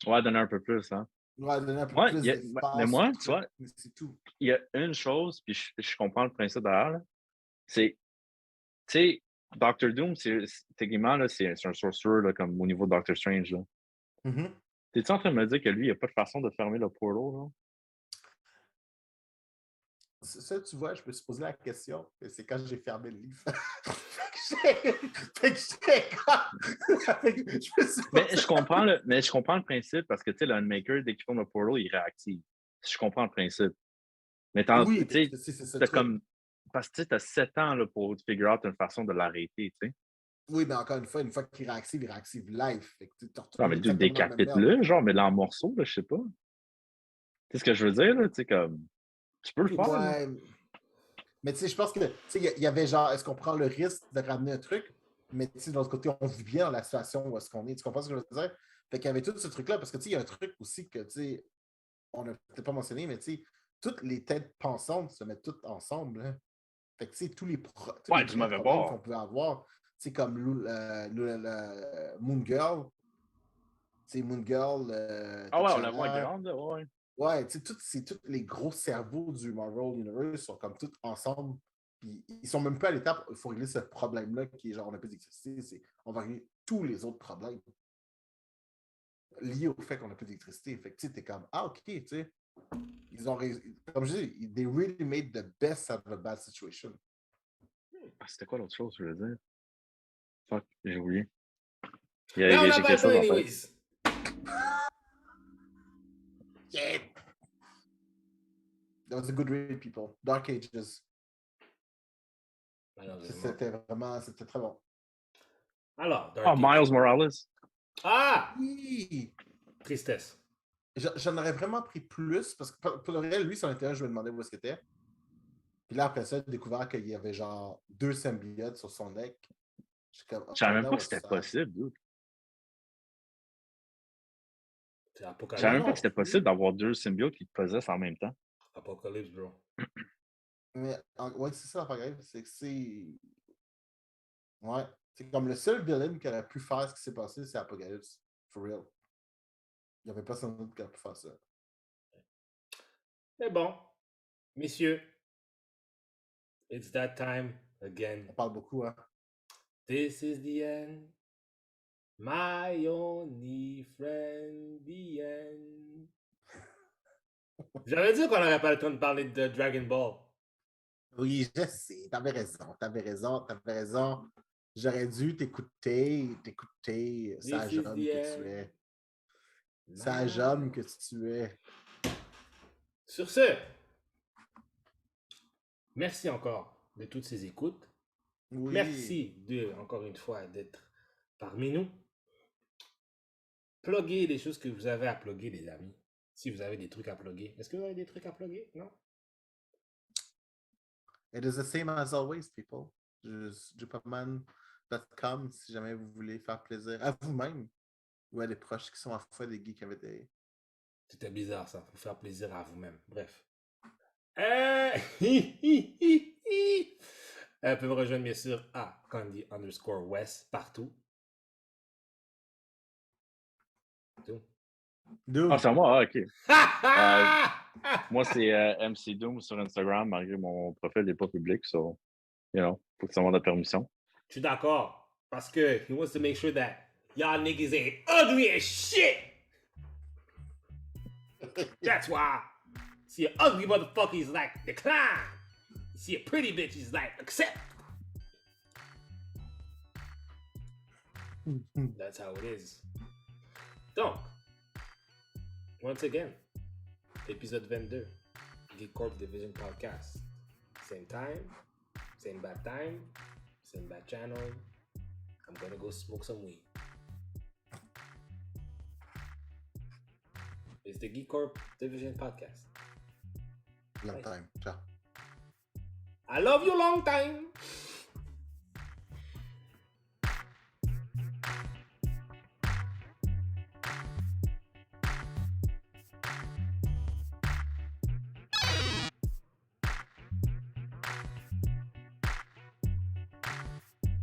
Ouais, donner un peu plus, hein. Ouais, donner un peu Ouais, plus mais d'espace, moi, de tu trucs, vois, mais c'est tout. il y a une chose, puis je comprends le principe derrière, là, c'est, tu sais, Doctor Doom, techniquement, là, c'est un sorcerer, là, comme au niveau de Doctor Strange, là. Mhm. T'es-tu en train de me dire que lui, il n'y a pas de façon de fermer le portal, là? Ça, tu vois, je me suis posé la question, et c'est quand j'ai fermé le livre. Je me suis Mais pas- je comprends le principe parce que, tu sais, le Unmaker, dès qu'il tourne le portal, il réactive. Je comprends le principe. Mais Oui, tu sais, c'est ça le t'as truc. comme... Parce que, tu sais, t'as 7 ans là, pour figure out une façon de l'arrêter, tu sais. Oui, mais encore une fois qu'il réactive, il réactive live. Fait que tu te Non, retrouves mais du exactement dans la même merde. décapite-le, genre, mais là, en morceaux, là, je sais pas. Tu sais ce que je veux dire, là? Tu sais, comme... Tu peux le faire, là. Ouais. Mais tu sais, je pense que, tu sais, il y avait genre, est-ce qu'on prend le risque de ramener un truc? Mais tu sais, de l'autre côté, on vit bien dans la situation où est-ce qu'on est. Tu comprends ce que je veux dire? Fait qu'il y avait tout ce truc-là, parce que tu sais, il y a un truc aussi que, tu sais, on n'a peut-être pas mentionné, mais tu sais, toutes les têtes pensantes se mettent toutes ensemble, hein. Fait que, tu sais, tous Ouais, les du vrais mauvais problèmes qu'on bord. peut avoir, tu sais, comme Moon Girl, tu sais, Moon Girl, Ah ouais, on la voit T'Challa. grande, là, ouais. Ouais, tu sais, tous les gros cerveaux du Marvel Universe sont comme tous ensemble. Puis ils sont même pas à l'étape où il faut régler ce problème-là qui est genre on n'a pas d'électricité. On va régler tous les autres problèmes liés au fait qu'on n'a plus d'électricité. Fait que tu sais, t'es comme ah ok, tu sais. Ils ont comme je dis, they really made the best out of a bad situation. Ah, c'était quoi l'autre chose, je veux dire? Fuck, j'ai oublié. Mais on n'a J'ai pas le quelque temps, chose en tête. anyways. Yeah! That was a good read, people. Dark Ages. Malheureusement. C'était très bon. Alors, Ah, Dark Age. Miles Morales. Ah! Oui! Tristesse. J'en aurais vraiment pris plus parce que pour le réel, lui, son intérêt, je me demandais où est-ce qu'il était. Puis là, après ça, j'ai découvert qu'il y avait genre 2 symbiotes sur son deck. Je suis comme, Je savais oh, même that pas que was c'était sad. possible, dude. C'est Je savais Apocalypse. même pas Non que c'était plus. possible d'avoir 2 symbiotes qui te possessent en même temps. Apocalypse, bro. Mais ouais, c'est ça la grave. C'est que c'est. Ouais. C'est comme le seul villain qui aurait pu faire ce qui s'est passé, c'est Apocalypse. For real. Il n'y avait personne d'autre qui aurait pu faire ça. Mais bon, messieurs, it's that time again. On parle beaucoup, hein. This is the end. My only friend, the end. J'avais dit qu'on n'aurait pas le temps de parler de Dragon Ball. Oui, je sais. T'avais raison. J'aurais dû t'écouter, sage is homme the que tu end. es. Sage homme que tu es. Sur ce, merci encore de toutes ces écoutes. Oui. Merci encore une fois d'être parmi nous. Pluguez les choses que vous avez à plugger, les amis. Si vous avez des trucs à plugger. Est-ce que vous avez des trucs à plugger? Non? It is the same as always, people. Jupaman.com si jamais vous voulez faire plaisir à vous-même ou à des proches qui sont à la fois des geeks avec des. C'était bizarre ça, pour faire plaisir à vous-même. Bref. Peuvent me rejoindre bien sûr à Candy_West partout. Tout. Dude. Ah, c'est à moi? Ah, ok. Moi, c'est MC Doom sur Instagram, malgré mon profil n'est pas public, so, you know, faut que ça demande la permission. Je suis d'accord. Parce que he wants to make sure that y'all niggas ain't ugly as shit. That's why. See an ugly motherfucker, he's like, decline. See a pretty bitch, he's like, accept. That's how it is. Donc, once again, épisode 22, Geek Corp Division Podcast. Same time, same bad time, same bad channel. I'm gonna go smoke some weed. It's the Geek Corp Division Podcast. Long time. Ciao. I love you long time.